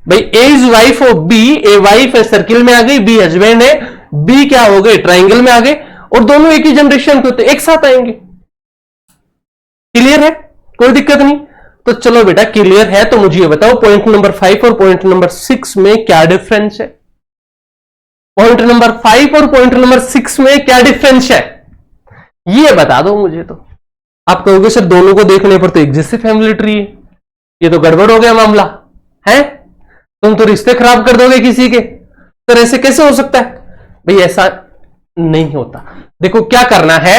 भाई, A is wife of B, A wife है सर्किल में आ गई, बी हस्बैंड है, बी क्या हो गए? ट्राइंगल में आ गए, और दोनों एक ही जनरेशन के होते एक साथ आएंगे। क्लियर है? कोई दिक्कत नहीं। तो चलो बेटा क्लियर है, तो मुझे ये बताओ पॉइंट नंबर 5 और पॉइंट नंबर 6 में क्या डिफरेंस है? पॉइंट नंबर 5 और पॉइंट नंबर 6 में क्या डिफरेंस है, ये बता दो मुझे। तो आप कहोगे सर दोनों को देखने पर तो एक जैसे फैमिली ट्री है, ये तो गड़बड़ हो गया मामला है, तुम तो रिश्ते खराब कर दोगे किसी के, तो ऐसे कैसे हो सकता है? भाई ऐसा नहीं होता। देखो क्या करना है,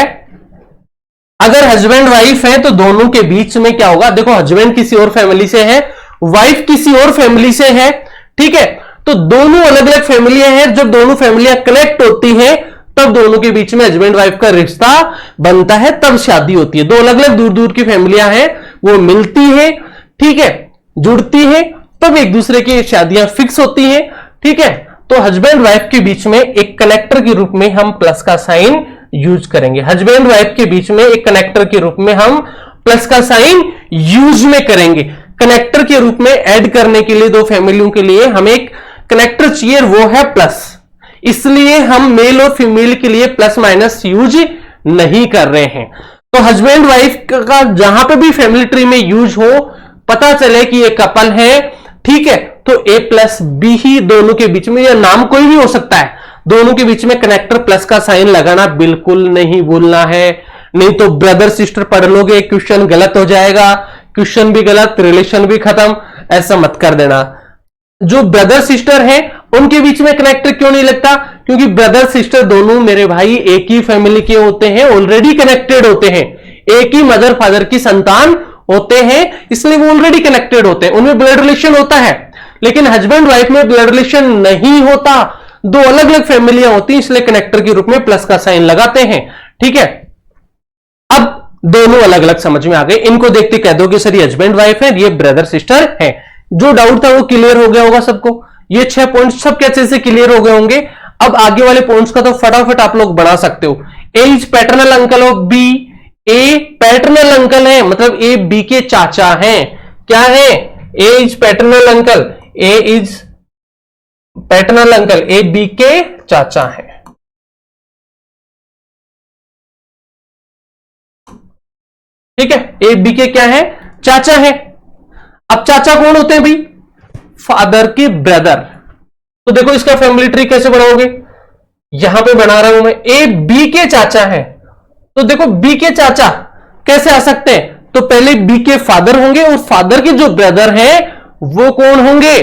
अगर हस्बैंड वाइफ है तो दोनों के बीच में क्या होगा, देखो हस्बैंड किसी और फैमिली से है, वाइफ किसी और फैमिली से है, ठीक है, तो दोनों अलग अलग फैमिलियां हैं, जब दोनों फैमिलियां कनेक्ट होती हैं तब दोनों के बीच में हस्बैंड वाइफ का रिश्ता बनता है, तब शादी होती है। दो अलग अलग दूर दूर की फैमिलियां हैं, वो मिलती हैं, ठीक है, जुड़ती हैं, तब एक दूसरे की शादियां फिक्स होती हैं, ठीक है। तो हस्बैंड वाइफ के बीच में एक कनेक्टर के रूप में हम प्लस का साइन यूज करेंगे, हस्बैंड वाइफ के बीच में एक कनेक्टर के रूप में हम प्लस का साइन यूज में करेंगे। कनेक्टर के रूप में ऐड करने के लिए दो फैमिलियों के लिए हमें एक कनेक्टर चाहिए, वो है प्लस, इसलिए हम मेल और फीमेल के लिए प्लस माइनस यूज नहीं कर रहे हैं। तो हस्बैंड वाइफ का जहां पे भी फैमिली ट्री में यूज हो, पता चले कि ये कपल है, ठीक है, तो ए प्लस बी ही दोनों के बीच में, या नाम कोई भी हो सकता है, दोनों के बीच में कनेक्टर प्लस का साइन लगाना बिल्कुल नहीं भूलना है, नहीं तो ब्रदर सिस्टर पढ़ लोगे, क्वेश्चन गलत हो जाएगा, क्वेश्चन भी गलत, रिलेशन भी खत्म, ऐसा मत कर देना। जो ब्रदर सिस्टर है उनके बीच में कनेक्टर क्यों नहीं लगता, क्योंकि ब्रदर सिस्टर दोनों मेरे भाई एक ही फैमिली के होते हैं, ऑलरेडी कनेक्टेड होते हैं, एक ही मदर फादर की संतान होते हैं, इसलिए वो ऑलरेडी कनेक्टेड होते हैं, उनमें ब्लड रिलेशन होता है। लेकिन हस्बैंड वाइफ में ब्लड रिलेशन नहीं होता, दो अलग अलग फैमिलियां होती हैं, इसलिए कनेक्टर के रूप में प्लस का साइन लगाते हैं, ठीक है। अब दोनों अलग अलग समझ में आ गए, इनको देखते कह दो कि सर ये हस्बैंड वाइफ है, ये ब्रदर सिस्टर है। जो डाउट था वो क्लियर हो गया होगा सबको, ये 6 पॉइंट सब कैसे से क्लियर हो गए होंगे। अब आगे वाले पॉइंट्स का तो फटाफट आप लोग बना सकते हो। A is paternal uncle of B, A paternal uncle है, मतलब ए बी के चाचा हैं, क्या है, A is paternal uncle, A is paternal uncle, A B के चाचा है, ठीक है, ए बी के क्या है, चाचा है। अब चाचा कौन होते हैं भाई, फादर के ब्रदर। तो देखो इसका फैमिली ट्री कैसे बनाओगे, यहां पे बना रहा हूं मैं, ए बी के चाचा है, तो देखो बी के चाचा कैसे आ सकते हैं, तो पहले बी के फादर होंगे और फादर के जो ब्रदर हैं वो कौन होंगे,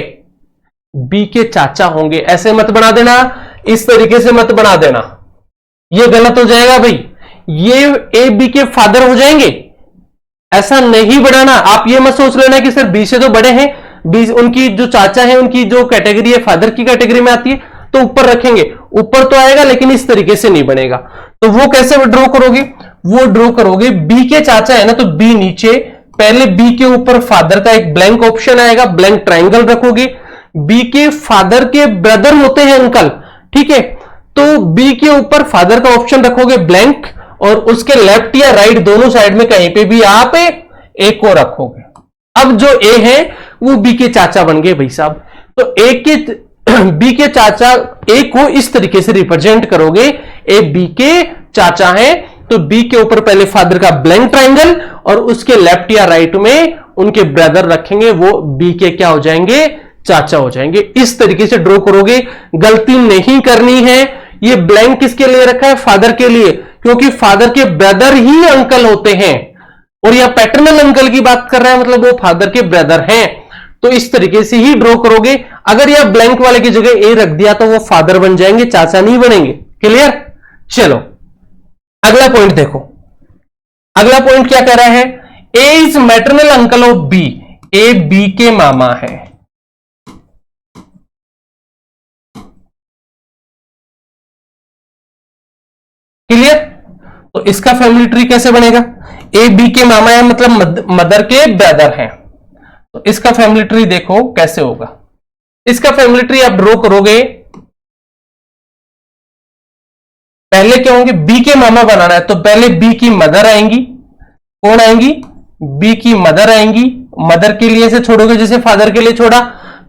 बी के चाचा होंगे। ऐसे मत बना देना, इस तरीके से मत बना देना, ये गलत हो जाएगा भाई, ये ए बी के फादर हो जाएंगे, ऐसा नहीं बनाना। आप ये मत सोच लेना कि सर बी से तो बड़े हैं, बी उनकी जो चाचा है उनकी जो कैटेगरी है फादर की कैटेगरी में आती है, तो ऊपर रखेंगे, ऊपर तो आएगा लेकिन इस तरीके से नहीं बनेगा। तो वो कैसे ड्रॉ करोगे, वो ड्रॉ करोगे, बी के चाचा है ना, तो बी नीचे, पहले बी के ऊपर फादर का एक ब्लैंक ऑप्शन आएगा, ब्लैंक ट्राइंगल रखोगे, बी के फादर के ब्रदर होते हैं अंकल, ठीक है, तो बी के ऊपर फादर का ऑप्शन रखोगे ब्लैंक, और उसके लेफ्ट या राइट दोनों साइड में कहीं पे भी आप ए को रखोगे। अब जो ए है वो बी के चाचा बन गए भाई साहब, तो ए के बी के चाचा ए को इस तरीके से रिप्रेजेंट करोगे, ए बी के चाचा है, तो बी के ऊपर पहले फादर का ब्लैंक ट्राइंगल और उसके लेफ्ट या राइट में उनके ब्रदर रखेंगे, वो बी के क्या हो जाएंगे, चाचा हो जाएंगे। इस तरीके से ड्रॉ करोगे, गलती नहीं करनी है। ये ब्लैंक किसके लिए रखा है, फादर के लिए, क्योंकि फादर के ब्रदर ही अंकल होते हैं, और यह पैटर्नल अंकल की बात कर रहा है, मतलब वो फादर के ब्रदर हैं, तो इस तरीके से ही ड्रॉ करोगे। अगर यह ब्लैंक वाले की जगह ए रख दिया तो वो फादर बन जाएंगे, चाचा नहीं बनेंगे। क्लियर, चलो अगला पॉइंट देखो, अगला पॉइंट क्या कह रहा है, A is maternal uncle of B, A B के मामा है। क्लियर, तो इसका फैमिली ट्री कैसे बनेगा, ए बी के मामा है मतलब मदर के ब्रदर हैं, तो इसका फैमिली ट्री देखो कैसे होगा। इसका फैमिली ट्री आप ड्रॉ करोगे, पहले क्या होंगे, बी के मामा बनाना है, तो पहले बी की मदर आएंगी, कौन आएंगी, बी की मदर आएंगी, मदर के लिए से छोड़ोगे जैसे फादर के लिए छोड़ा,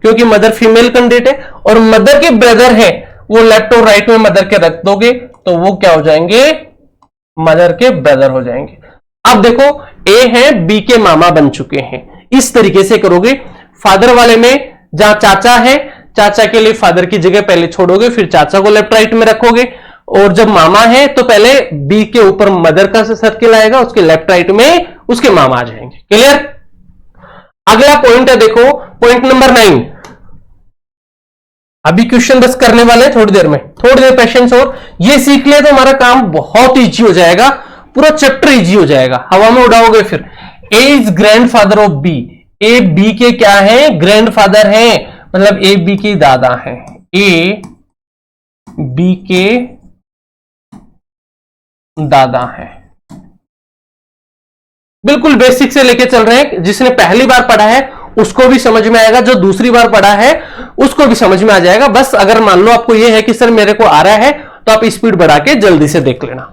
क्योंकि मदर फीमेल कैंडिडेट है, और मदर के ब्रदर है वो लेफ्ट और राइट में मदर के रख दोगे, तो वो क्या हो जाएंगे, मदर के ब्रदर हो जाएंगे। अब देखो ए है बी के मामा बन चुके हैं, इस तरीके से करोगे। फादर वाले में जहां चाचा है, चाचा के लिए फादर की जगह पहले छोड़ोगे, फिर चाचा को लेफ्ट राइट में रखोगे, और जब मामा है तो पहले बी के ऊपर मदर का सर्किल आएगा, उसके लेफ्ट राइट में उसके मामा आ जाएंगे। क्लियर? अगला पॉइंट है, देखो पॉइंट नंबर 9। अभी क्वेश्चन 10 करने वाले हैं थोड़ी देर में, थोड़ी देर पेशेंस, और ये सीख लिया तो हमारा काम बहुत इजी हो जाएगा, पूरा चैप्टर इजी हो जाएगा, हवा में उड़ाओगे फिर। A is grandfather of B, A B के क्या है? ग्रैंडफादर है, मतलब ए बी के दादा है, ए बी के दादा है। बिल्कुल बेसिक से लेके चल रहे हैं, जिसने पहली बार पढ़ा है उसको भी समझ में आएगा, जो दूसरी बार पढ़ा है उसको भी समझ में आ जाएगा। बस अगर मान लो आपको यह है कि सर मेरे को आ रहा है, तो आप स्पीड बढ़ा के जल्दी से देख लेना,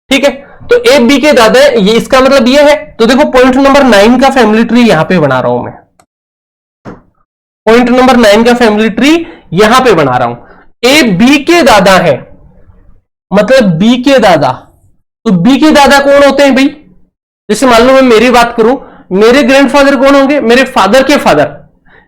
ठीक है। तो ए बी के दादा, ये इसका मतलब ये है। तो देखो पॉइंट नंबर 9 का फैमिली ट्री यहां पे बना रहा हूं मैं, पॉइंट नंबर 9 का फैमिली ट्री यहां पे बना रहा हूं। ए बी के दादा है, मतलब बी के दादा, तो बी के दादा कौन होते हैं भाई? जैसे मान लो मैं मेरी बात करूं, मेरे ग्रैंडफादर कौन होंगे? मेरे फादर के फादर।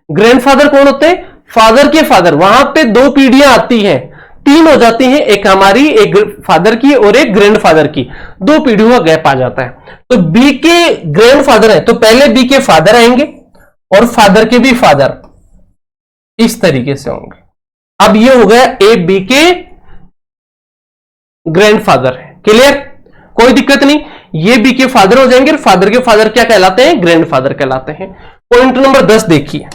ग्रैंडफादर कौन होते हैं? फादर के फादर। वहां पे 2 पीढ़ियां आती हैं, 3 हो जाती हैं, एक हमारी, एक फादर की और एक ग्रैंडफादर की, 2 पीढ़ियों का गैप आ जाता है। तो बी के ग्रैंडफादर है, तो पहले बी के फादर आएंगे और फादर के भी फादर, इस तरीके से होंगे। अब ये हो गया ए बी के ग्रैंडफादर है। क्लियर? कोई दिक्कत नहीं, ये बी के फादर हो जाएंगे, फादर के फादर क्या कहलाते हैं? ग्रैंडफादर कहलाते हैं। पॉइंट नंबर 10 देखिए,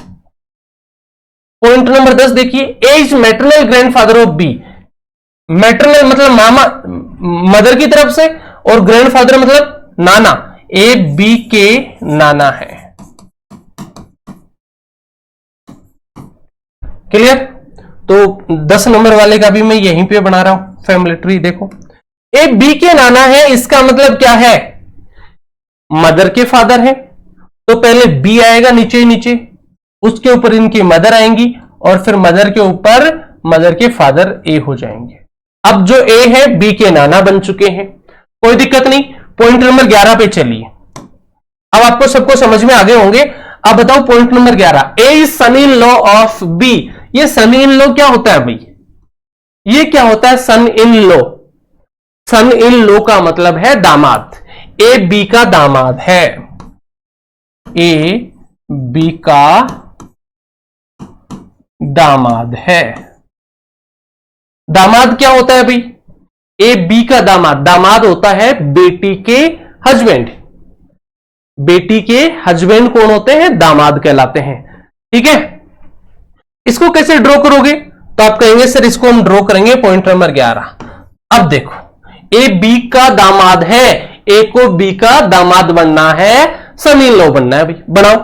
पॉइंट नंबर 10 देखिए, A is maternal grandfather of B. Maternal मतलब मामा, मदर की तरफ से, और ग्रैंडफादर मतलब नाना, ए बी के नाना है। क्लियर? तो 10 नंबर वाले का भी मैं यहीं पे बना रहा हूं फैमिली ट्री। देखो ए बी के नाना है, इसका मतलब क्या है? मदर के फादर है, तो पहले बी आएगा नीचे ही नीचे, उसके ऊपर इनकी मदर आएंगी, और फिर मदर के ऊपर मदर के फादर ए हो जाएंगे। अब जो ए है बी के नाना बन चुके हैं, कोई दिक्कत नहीं। पॉइंट नंबर 11 पे चलिए, अब आपको सबको समझ में आ गए होंगे। अब बताओ point number 11, A is son in law of B. ये सन इन लॉ क्या होता है भाई? ये क्या होता है सन in law? Sun in law का मतलब है दामाद। ए बी का दामाद है, ए बी का दामाद है। दामाद क्या होता है भाई? ए बी का दामाद, दामाद होता है बेटी के हस्बैंड। बेटी के हस्बैंड कौन होते हैं? दामाद कहलाते हैं। ठीक है, इसको कैसे ड्रॉ करोगे? तो आप कहेंगे सर इसको हम ड्रॉ करेंगे पॉइंट नंबर 11। अब देखो ए बी का दामाद है, ए को बी का दामाद बनना है, सन इन लॉ बनना है भाई, बनाओ।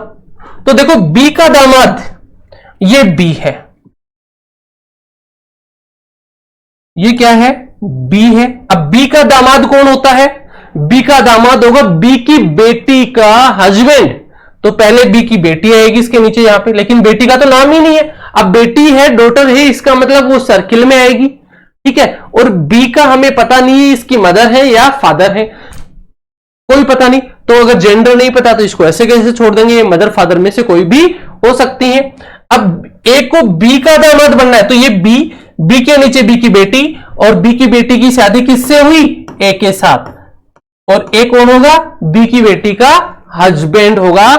तो देखो बी का दामाद ये बी है, ये क्या है? बी है। अब बी का दामाद कौन होता है? बी का दामाद होगा बी की बेटी का हस्बैंड। तो पहले बी की बेटी आएगी इसके नीचे यहां पे, लेकिन बेटी का तो नाम ही नहीं है। अब बेटी है, डॉटर है, इसका मतलब वो सर्किल में आएगी। ठीक है, और बी का हमें पता नहीं है इसकी मदर है या फादर है, कोई पता नहीं। तो अगर जेंडर नहीं पता तो इसको ऐसे कैसे छोड़ देंगे? ये मदर फादर में से कोई भी हो सकती है। अब ए को बी का दामाद बनना है, तो ये बी, बी के नीचे बी की बेटी, और बी की बेटी की शादी किससे हुई? ए के साथ। और ए कौन होगा? बी की बेटी का हस्बैंड होगा।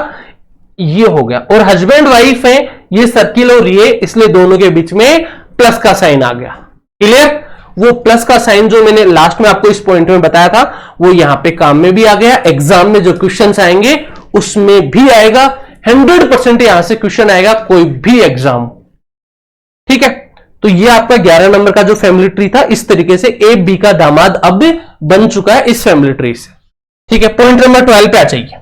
ये हो गया, और हस्बैंड वाइफ है, ये सर्किल और ये, इसलिए दोनों के बीच में प्लस का साइन आ गया। क्लियर? वो प्लस का साइन जो मैंने लास्ट में आपको इस पॉइंट में बताया था, वो यहां पे काम में भी आ गया। एग्जाम में जो क्वेश्चंस आएंगे उसमें भी आएगा, 100% यहां से क्वेश्चन आएगा, कोई भी एग्जाम। ठीक है, तो ये आपका 11 नंबर का जो फैमिली ट्री था, इस तरीके से ए बी का दामाद अब बन चुका है इस फैमिली ट्री से। ठीक है, पॉइंट नंबर 12 पे आ जाइए।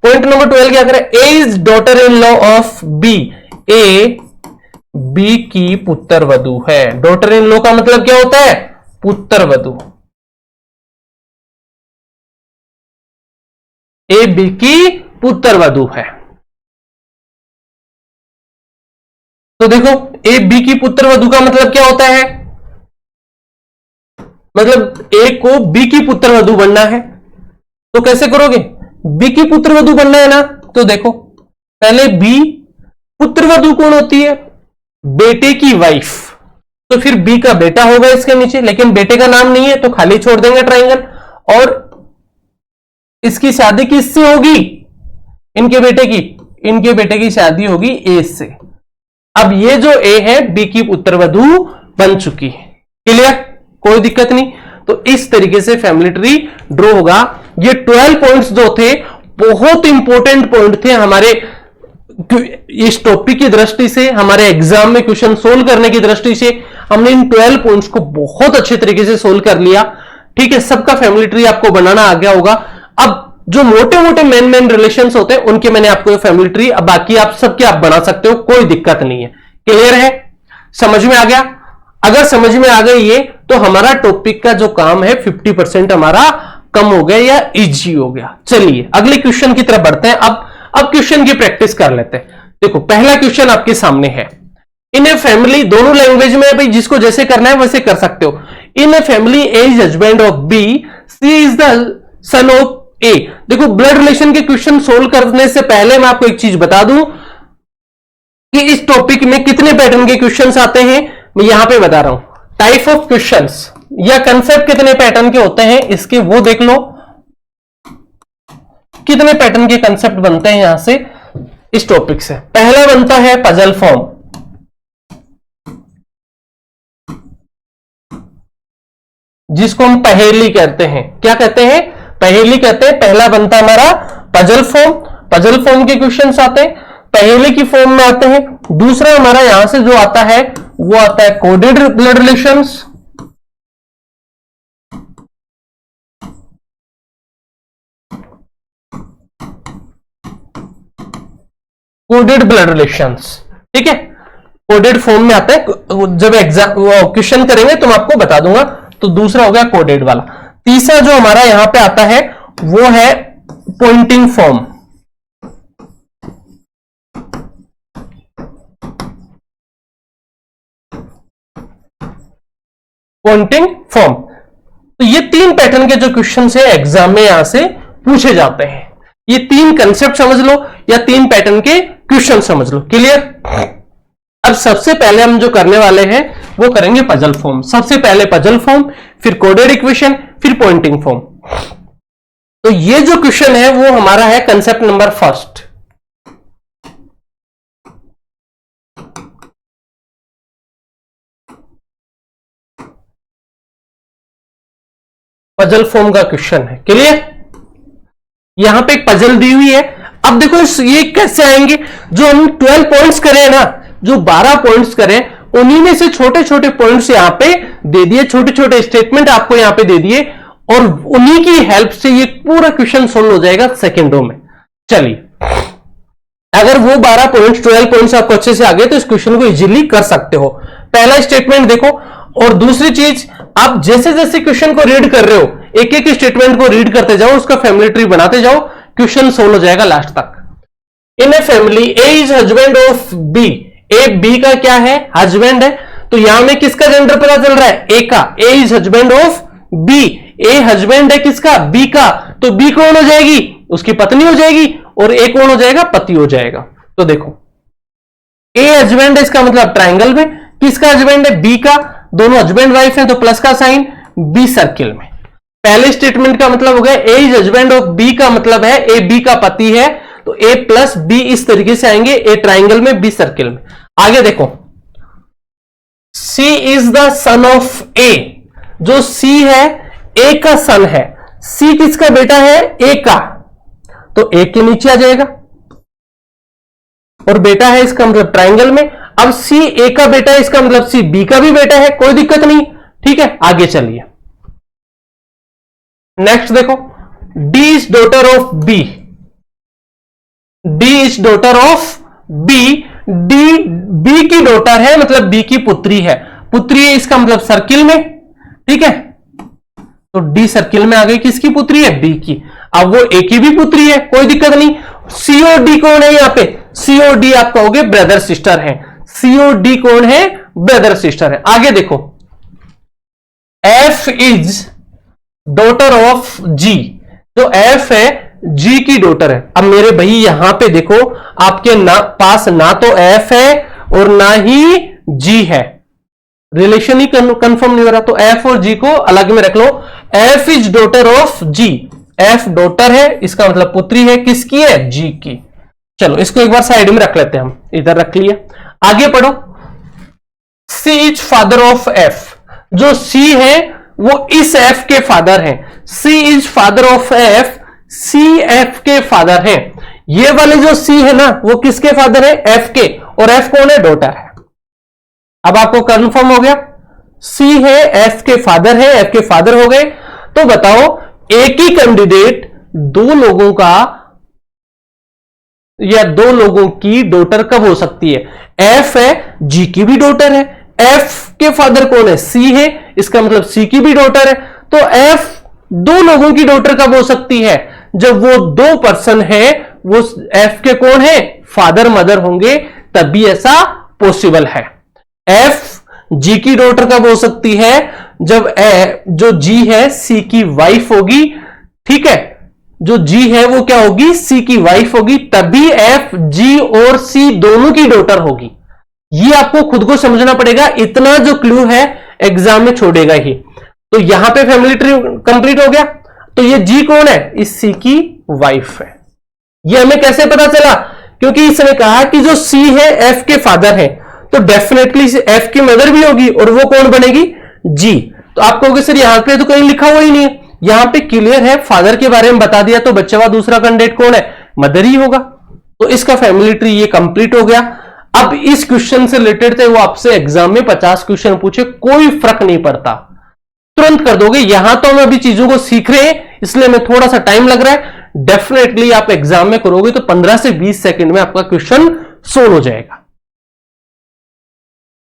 पॉइंट नंबर 12 क्या करें? A is daughter in law of B. A B की पुत्र वधु है। डॉटर इन लॉ का मतलब क्या होता है? पुत्र वधु। ए बी की पुत्र वधु है। तो देखो ए बी की पुत्र वधु का मतलब क्या होता है? मतलब ए को बी की पुत्र वधु बनना है। तो कैसे करोगे? बी की पुत्र वधु बनना है ना, तो देखो पहले बी, पुत्रवधु कौन होती है? बेटे की वाइफ, तो फिर बी का बेटा होगा इसके नीचे, लेकिन बेटे का नाम नहीं है तो खाली छोड़ देंगे ट्राइंगल। और इसकी शादी किससे होगी? इनके बेटे की शादी होगी ए से। अब ये जो ए है बी की पुत्रवधु बन चुकी है। क्लियर? कोई दिक्कत नहीं। तो इस तरीके से फैमिली ट्री ड्रॉ होगा। ये 12 पॉइंट्स जो थे बहुत इंपॉर्टेंट पॉइंट थे हमारे इस टॉपिक की दृष्टि से, हमारे एग्जाम में क्वेश्चन सोल्व करने की दृष्टि से हमने इन 12 पॉइंट्स को बहुत अच्छे तरीके से सोल्व कर लिया। ठीक है, सबका फैमिली ट्री आपको बनाना आ गया होगा। अब जो मोटे मोटे मेन रिलेशंस होते हैं उनके मैंने आपको फैमिली ट्री, अब बाकी आप सबके आप बना सकते हो, कोई दिक्कत नहीं है। क्लियर है? समझ में आ गया? अगर समझ में आ गई ये तो हमारा टॉपिक का जो काम है 50% हमारा कम हो गया या इजी हो गया। चलिए अगले क्वेश्चन की तरफ बढ़ते हैं। अब क्वेश्चन की प्रैक्टिस कर लेते हैं। देखो पहला क्वेश्चन आपके सामने है। इन ए फैमिली, दोनों लैंग्वेज में भाई जिसको जैसे करना है वैसे कर सकते हो। In a family A is husband of B, C is the son of A. देखो ब्लड रिलेशन के क्वेश्चन सोल्व करने से पहले मैं आपको एक चीज बता दूं कि इस टॉपिक में कितने पैटर्न के क्वेश्चंस आते हैं, मैं यहां पे बता रहा हूं। टाइप ऑफ क्वेश्चंस या कंसेप्ट कितने पैटर्न के होते हैं इसके वो देख लो, कितने पैटर्न के कंसेप्ट बनते हैं यहां से इस टॉपिक से। पहला बनता है पजल फॉर्म, जिसको हम पहेली कहते हैं। क्या कहते हैं? पहेली कहते हैं। पहला बनता है हमारा पजल फॉर्म। पजल फॉर्म के क्वेश्चंस आते हैं, पहेली की फॉर्म में आते हैं। दूसरा हमारा यहां से जो आता है वो आता है coded blood relations. Coded blood relations, ठीक है, कोडेड फॉर्म में आता है। जब एग्जाम क्वेश्चन करेंगे तो मैं आपको बता दूंगा। तो दूसरा हो गया कोडेड वाला। तीसरा जो हमारा यहां पे आता है वो है पॉइंटिंग फॉर्म। Poynting form. तो ये 3 पैटर्न के जो क्वेश्चन है एग्जाम में यहां से पूछे जाते हैं। ये 3 कंसेप्ट समझ लो या 3 पैटर्न के क्वेश्चन समझ लो। क्लियर? अब सबसे पहले हम जो करने वाले हैं वो करेंगे पजल फॉर्म। सबसे पहले पजल फॉर्म, फिर कोडेड इक्वेशन, फिर पॉइंटिंग फॉर्म। तो ये जो क्वेश्चन है वो हमारा है concept number first. Puzzle form का क्वेश्चन है। क्लियर? यहां पे एक पजल दी हुई है। अब देखो ये कैसे आएंगे, जो हम 12 पॉइंट्स करें ना, जो 12 पॉइंट्स करें उन्हीं में से छोटे छोटे पॉइंट्स यहां पे दे दिए, छोटे छोटे स्टेटमेंट आपको यहां पे दे दिए और उन्हीं की हेल्प से ये पूरा क्वेश्चन सोल्व हो जाएगा सेकेंडों में। चलिए, अगर वो 12 पॉइंट्स 12 पॉइंट्स आपको अच्छे से आ गए तो इस क्वेश्चन को इजीली कर सकते हो। पहला स्टेटमेंट देखो, और दूसरी चीज आप जैसे जैसे क्वेश्चन को रीड कर रहे हो एक एक स्टेटमेंट को रीड करते जाओ, उसका फैमिली ट्री बनाते जाओ, क्वेश्चन सोल्व हो जाएगा लास्ट तक। In a family A is husband of B. A B का क्या है? हस्बैंड है। तो यहां में किसका जेंडर पता चल रहा है? ए का। A is husband of B. A husband है किसका? बी का। तो बी कौन हो जाएगी? उसकी पत्नी हो जाएगी। और ए कौन हो जाएगा? पति हो जाएगा। तो देखो ए हस्बैंड है, इसका मतलब ट्राइंगल में किसका हस्बैंड है? बी का। दोनों हस्बैंड वाइफ हैं तो प्लस का साइन, बी सर्किल में। पहले स्टेटमेंट का मतलब हो गया ए इज हस्बैंड ऑफ बी, का मतलब है ए बी का पति है, तो ए प्लस बी इस तरीके से आएंगे, ए ट्राइंगल में बी सर्किल में। आगे देखो, सी इज द सन ऑफ ए। जो सी है ए का सन है। सी किसका बेटा है? ए का। तो ए के नीचे आ जाएगा और बेटा है इसका मतलब ट्राइंगल में। अब सी ए का बेटा है, इसका मतलब सी बी का भी बेटा है, कोई दिक्कत नहीं। ठीक है, आगे चलिए। नेक्स्ट देखो, D is daughter of B. D is daughter of B. D B की डॉटर है, मतलब बी की पुत्री है। पुत्री है इसका मतलब सर्किल में। ठीक है, तो डी सर्किल में आ गई। किसकी पुत्री है? बी की। अब वो ए की भी पुत्री है, कोई दिक्कत नहीं। सीओडी कौन है यहां पे? सीओडी आप कहोगे ब्रदर सिस्टर है। सीओडी कौन है? ब्रदर सिस्टर है। आगे देखो, एफ इज डॉटर ऑफ जी। जो एफ है जी की डॉटर है। अब मेरे भाई यहां पे देखो, आपके पास ना तो एफ है और ना ही जी है, रिलेशन ही कंफर्म नहीं हो रहा, तो एफ और जी को अलग में रख लो। F is daughter of G, F daughter है, इसका मतलब पुत्री है, किसकी है? जी की। चलो इसको एक बार साइड में रख लेते हैं, हम इधर रख लिया। आगे पढ़ो, C is father of F, जो सी है वो इस एफ के फादर हैं। C is father of F, C F के फादर हैं। ये वाले जो सी है ना, वो किसके फादर है? एफ के, और एफ कौन है? डॉटर है। अब आपको कंफर्म हो गया, सी है, एफ के फादर है, एफ के फादर हो गए। तो बताओ, एक ही कैंडिडेट दो लोगों का या दो लोगों की डॉटर कब हो सकती है? एफ है, जी की भी डॉटर है, एफ के फादर कौन है? सी है, इसका मतलब सी की भी डॉटर है। तो एफ दो लोगों की डॉटर कब हो सकती है? जब वो दो पर्सन है, वो एफ के कौन है? फादर मदर होंगे, तभी ऐसा पॉसिबल है। एफ जी की डॉटर कब हो सकती है? जब जो जी है सी की वाइफ होगी, ठीक है, जो जी है वो क्या होगी? सी की वाइफ होगी, तभी एफ जी और सी दोनों की डॉटर होगी। ये आपको खुद को समझना पड़ेगा, इतना जो क्लू है एग्जाम में छोड़ेगा ही। तो यहां पे फैमिली ट्री कंप्लीट हो गया। तो ये जी कौन है? इस सी की वाइफ है। ये हमें कैसे पता चला? क्योंकि इसने कहा कि जो सी है एफ के फादर है, तो डेफिनेटली एफ की मदर भी होगी, और वो कौन बनेगी? जी। तो आप कहोगे सर यहां पे तो कहीं लिखा हुआ ही नहीं है, यहां पे क्लियर है, फादर के बारे में बता दिया, तो बच्चे का दूसरा कैंडिडेट कौन है? मदर ही होगा। तो इसका फैमिली ट्री ये कंप्लीट हो गया। अब इस क्वेश्चन से रिलेटेड थे वो आपसे एग्जाम में 50 क्वेश्चन पूछे, कोई फर्क नहीं पड़ता, तुरंत कर दोगे। यहां तो हम अभी चीजों को सीख रहे हैं, इसलिए हमें थोड़ा सा टाइम लग रहा है। डेफिनेटली आप एग्जाम में करोगे तो 15 से 20 सेकंड में आपका क्वेश्चन सोल्व हो जाएगा।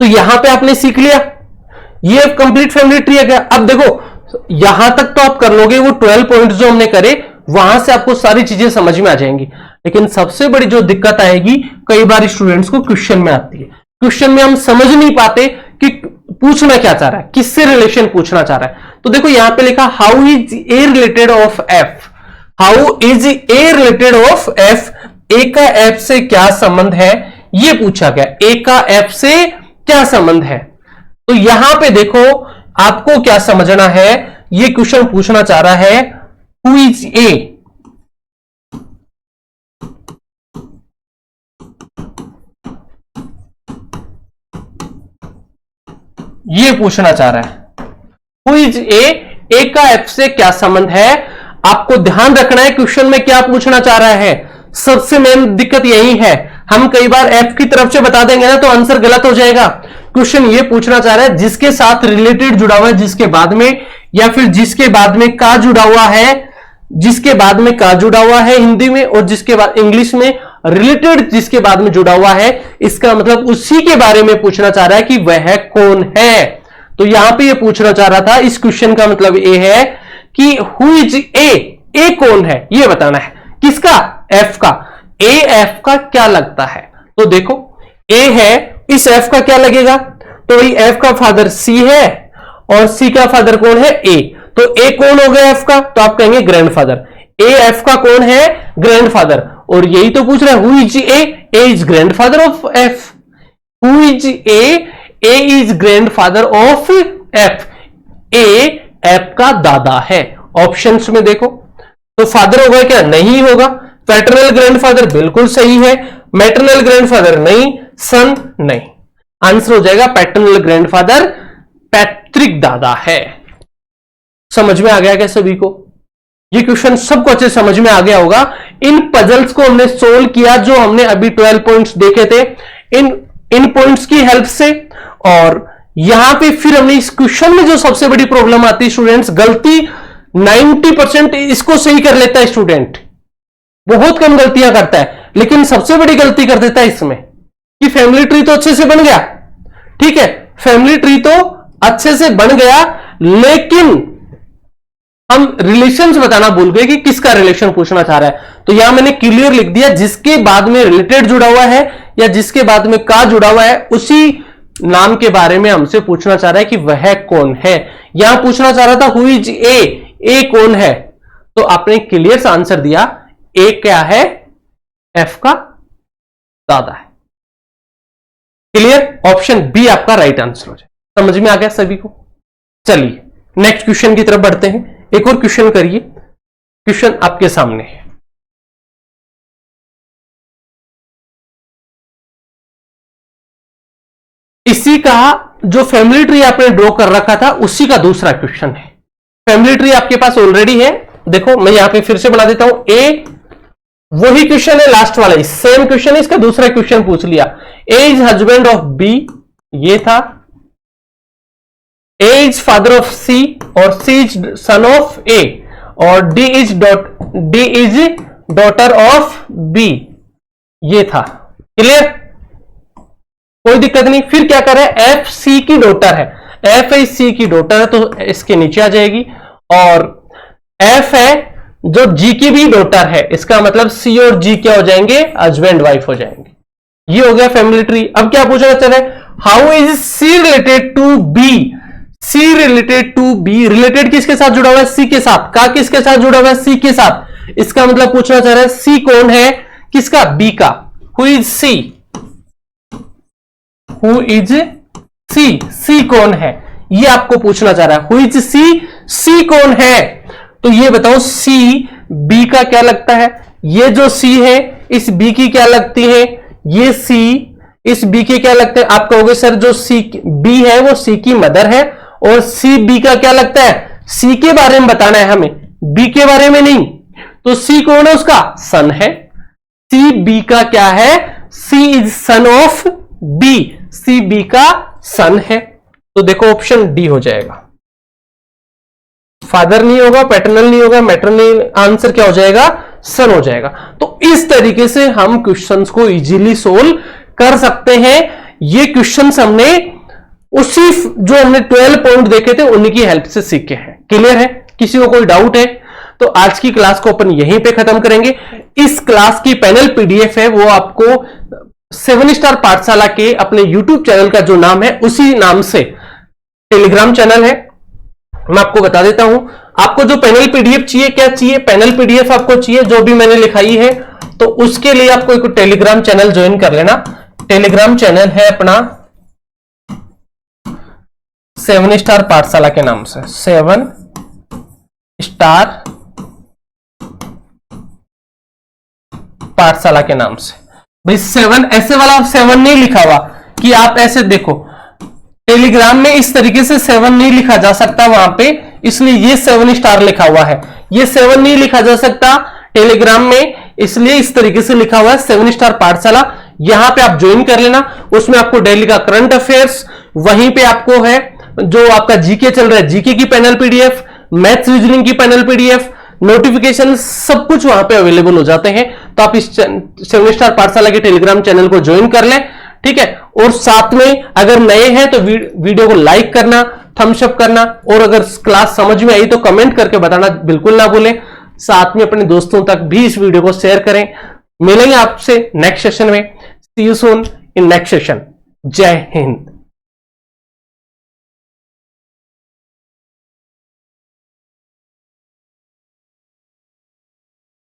तो यहां पे आपने सीख लिया, ये कंप्लीट फैमिली ट्री है क्या? अब देखो, यहां तक तो आप कर लोगे, वो 12 पॉइंट्स जो हमने करे वहां से आपको सारी चीजें समझ में आ जाएंगी। लेकिन सबसे बड़ी जो दिक्कत आएगी, कई बार स्टूडेंट्स को क्वेश्चन में आती है, क्वेश्चन में हम समझ नहीं पाते कि पूछना क्या चाह रहा है, किससे रिलेशन पूछना चाह रहा है। तो देखो यहां पे लिखा, how is A related of F, how is A related of F, A का एफ से क्या संबंध है, ये पूछा गया। ए का एफ से क्या संबंध है? तो यहां पे देखो आपको क्या समझना है, ये क्वेश्चन पूछना चाह रहा है, हु इज ए, ये पूछना चाह रहा है, हु इज ए का एफ से क्या संबंध है। आपको ध्यान रखना है क्वेश्चन में क्या पूछना चाह रहा है। सबसे मेन दिक्कत यही है, हम कई बार एफ की तरफ से बता देंगे ना तो आंसर गलत हो जाएगा। क्वेश्चन ये पूछना चाह रहा है जिसके साथ रिलेटेड जुड़ा हुआ है, जिसके बाद में, या फिर जिसके बाद में का जुड़ा हुआ है, जिसके बाद में का जुड़ा हुआ है हिंदी में, और जिसके बाद इंग्लिश में रिलेटेड जिसके बाद में जुड़ा हुआ है, इसका मतलब उसी के बारे में पूछना चाह रहा है कि वह कौन है। तो यहां पे ये पूछना चाह रहा था, इस क्वेश्चन का मतलब ये है कि हु इज ए कौन है, ये बताना है। किसका? एफ का। ए एफ का क्या लगता है? तो देखो ए है, इस एफ का क्या लगेगा? तो वही एफ का फादर सी है और सी का फादर कौन है? ए। तो ए कौन हो गया एफ का? तो आप कहेंगे ग्रैंडफादर। ए एफ का कौन है? ग्रैंडफादर। और यही तो पूछ रहा है, who is a is grandfather of F. Who is a is grandfather of F. A F का दादा है। ऑप्शंस में देखो, तो फादर होगा क्या? नहीं होगा। पैटर्नल ग्रैंडफादर बिल्कुल सही है, मैटरनल ग्रैंडफादर नहीं, सन नहीं। आंसर हो जाएगा पैटर्नल ग्रैंडफादर, पैतृक दादा है। समझ में आ गया क्या सभी को? ये क्वेश्चन सबको अच्छे समझ में आ गया होगा। इन पजल्स को हमने सोल्व किया, जो हमने अभी 12 पॉइंट्स देखे थे, इन पॉइंट्स की हेल्प से। और यहां पे फिर हमने इस क्वेश्चन में जो सबसे बड़ी प्रॉब्लम आती है स्टूडेंट्स, गलती 90% इसको सही कर लेता है स्टूडेंट, बहुत कम गलतियां करता है, लेकिन सबसे बड़ी गलती कर देता है इसमें कि फैमिली ट्री तो अच्छे से बन गया, ठीक है, फैमिली ट्री तो अच्छे से बन गया, लेकिन हम रिलेशंस बताना भूल गए कि किसका रिलेशन पूछना चाह रहा है। तो यहां मैंने क्लियर लिख दिया, जिसके बाद में रिलेटेड जुड़ा हुआ है या जिसके बाद में का जुड़ा हुआ है, उसी नाम के बारे में हमसे पूछना चाह रहा है कि वह कौन है। यहां पूछना चाह रहा था हु इज ए कौन है, तो आपने क्लियर सा आंसर दिया, ए क्या है, एफ का ज्यादा है। क्लियर, ऑप्शन बी आपका राइट आंसर हो जाए। समझ में आ गया सभी को? चलिए नेक्स्ट क्वेश्चन की तरफ बढ़ते हैं। एक और क्वेश्चन करिए, क्वेश्चन आपके सामने है। इसी का जो फैमिली ट्री आपने ड्रॉ कर रखा था उसी का दूसरा क्वेश्चन है। फैमिली ट्री आपके पास ऑलरेडी है, देखो मैं यहां पे फिर से बना देता हूं। ए वही क्वेश्चन है लास्ट वाला, सेम क्वेश्चन है, इसका दूसरा क्वेश्चन पूछ लिया। A is husband of B, ये था। A is father of C और C is son of A और D is daughter of B, ये था। क्लियर, कोई दिक्कत नहीं। फिर क्या कर रहे हैं, एफ सी की डॉटर है, एफ इज सी की डॉटर है तो इसके नीचे आ जाएगी। और एफ है जो जी की भी डॉटर है, इसका मतलब सी और जी क्या हो जाएंगे, हस्बैंड वाइफ हो जाएंगे। ये हो गया फैमिली ट्री। अब क्या पूछना चाह रहे हैं, how is C related to B, C related to B, related किसके साथ जुड़ा हुआ है, सी के साथ। का किसके साथ जुड़ा हुआ है, सी के साथ। इसका मतलब पूछना चाह रहा है सी कौन है, किसका, बी का। Who is C, who is C, C कौन है ये आपको पूछना चाह रहा है। हु इज सी, सी कौन है। तो ये बताओ सी बी का क्या लगता है, ये जो सी है इस बी की क्या लगती है, ये सी इस बी के क्या लगते हैं। आप कहोगे सर जो सी बी है वो सी की मदर है और सी बी का क्या लगता है, सी के बारे में बताना है हमें, बी के बारे में नहीं। तो सी कौन है, उसका सन है। सी बी का क्या है, C is son of B, C B का सन है। तो देखो ऑप्शन डी हो जाएगा। फादर नहीं होगा, पैटर्नल नहीं होगा, मैटरनल, आंसर क्या हो जाएगा, सन हो जाएगा। तो इस तरीके से हम क्वेश्चंस को इजीली सोल्व कर सकते हैं। ये क्वेश्चंस हमने उसी जो हमने 12 पॉइंट देखे थे उन्हीं की हेल्प से सीखे हैं। क्लियर है, किसी को कोई डाउट है तो आज की क्लास को अपन यहीं पे खत्म करेंगे। इस क्लास की पैनल पीडीएफ है वो आपको 7 स्टार पाठशाला के अपने यूट्यूब चैनल का जो नाम है उसी नाम से टेलीग्राम चैनल है, मैं आपको बता देता हूं। आपको जो पैनल पीडीएफ चाहिए, क्या चाहिए, पैनल पीडीएफ आपको चाहिए जो भी मैंने लिखाई है, तो उसके लिए आपको एक टेलीग्राम चैनल ज्वाइन कर लेना। टेलीग्राम चैनल है अपना 7 स्टार पाठशाला के नाम से, 7 स्टार पाठशाला के नाम से। भाई 7 ऐसे वाला 7 नहीं लिखा हुआ कि आप ऐसे देखो, टेलीग्राम में इस तरीके से 7 नहीं लिखा जा सकता वहां पे, इसलिए ये 7 स्टार लिखा हुआ है। ये 7 नहीं लिखा जा सकता टेलीग्राम में, इसलिए इस तरीके से लिखा हुआ है 7 स्टार पाठशाला। यहां पे आप ज्वाइन कर लेना। उसमें आपको डेली का करंट अफेयर्स, वहीं पे आपको है जो आपका जीके चल रहा है, जीके की पैनल पीडीएफ, मैथ्स रीजनिंग की पैनल पीडीएफ, नोटिफिकेशन, सब कुछ वहां पे अवेलेबल हो जाते हैं। तो आप इस 7 स्टार पाठशाला के टेलीग्राम चैनल को ज्वाइन कर लें, ठीक है। और साथ में अगर नए हैं तो वीडियो को लाइक करना, थम्स अप करना, और अगर क्लास समझ में आई तो कमेंट करके बताना बिल्कुल ना भूलें। साथ में अपने दोस्तों तक भी इस वीडियो को शेयर करें। मिलेंगे आपसे नेक्स्ट सेशन में। See you soon in next session. जय हिंद।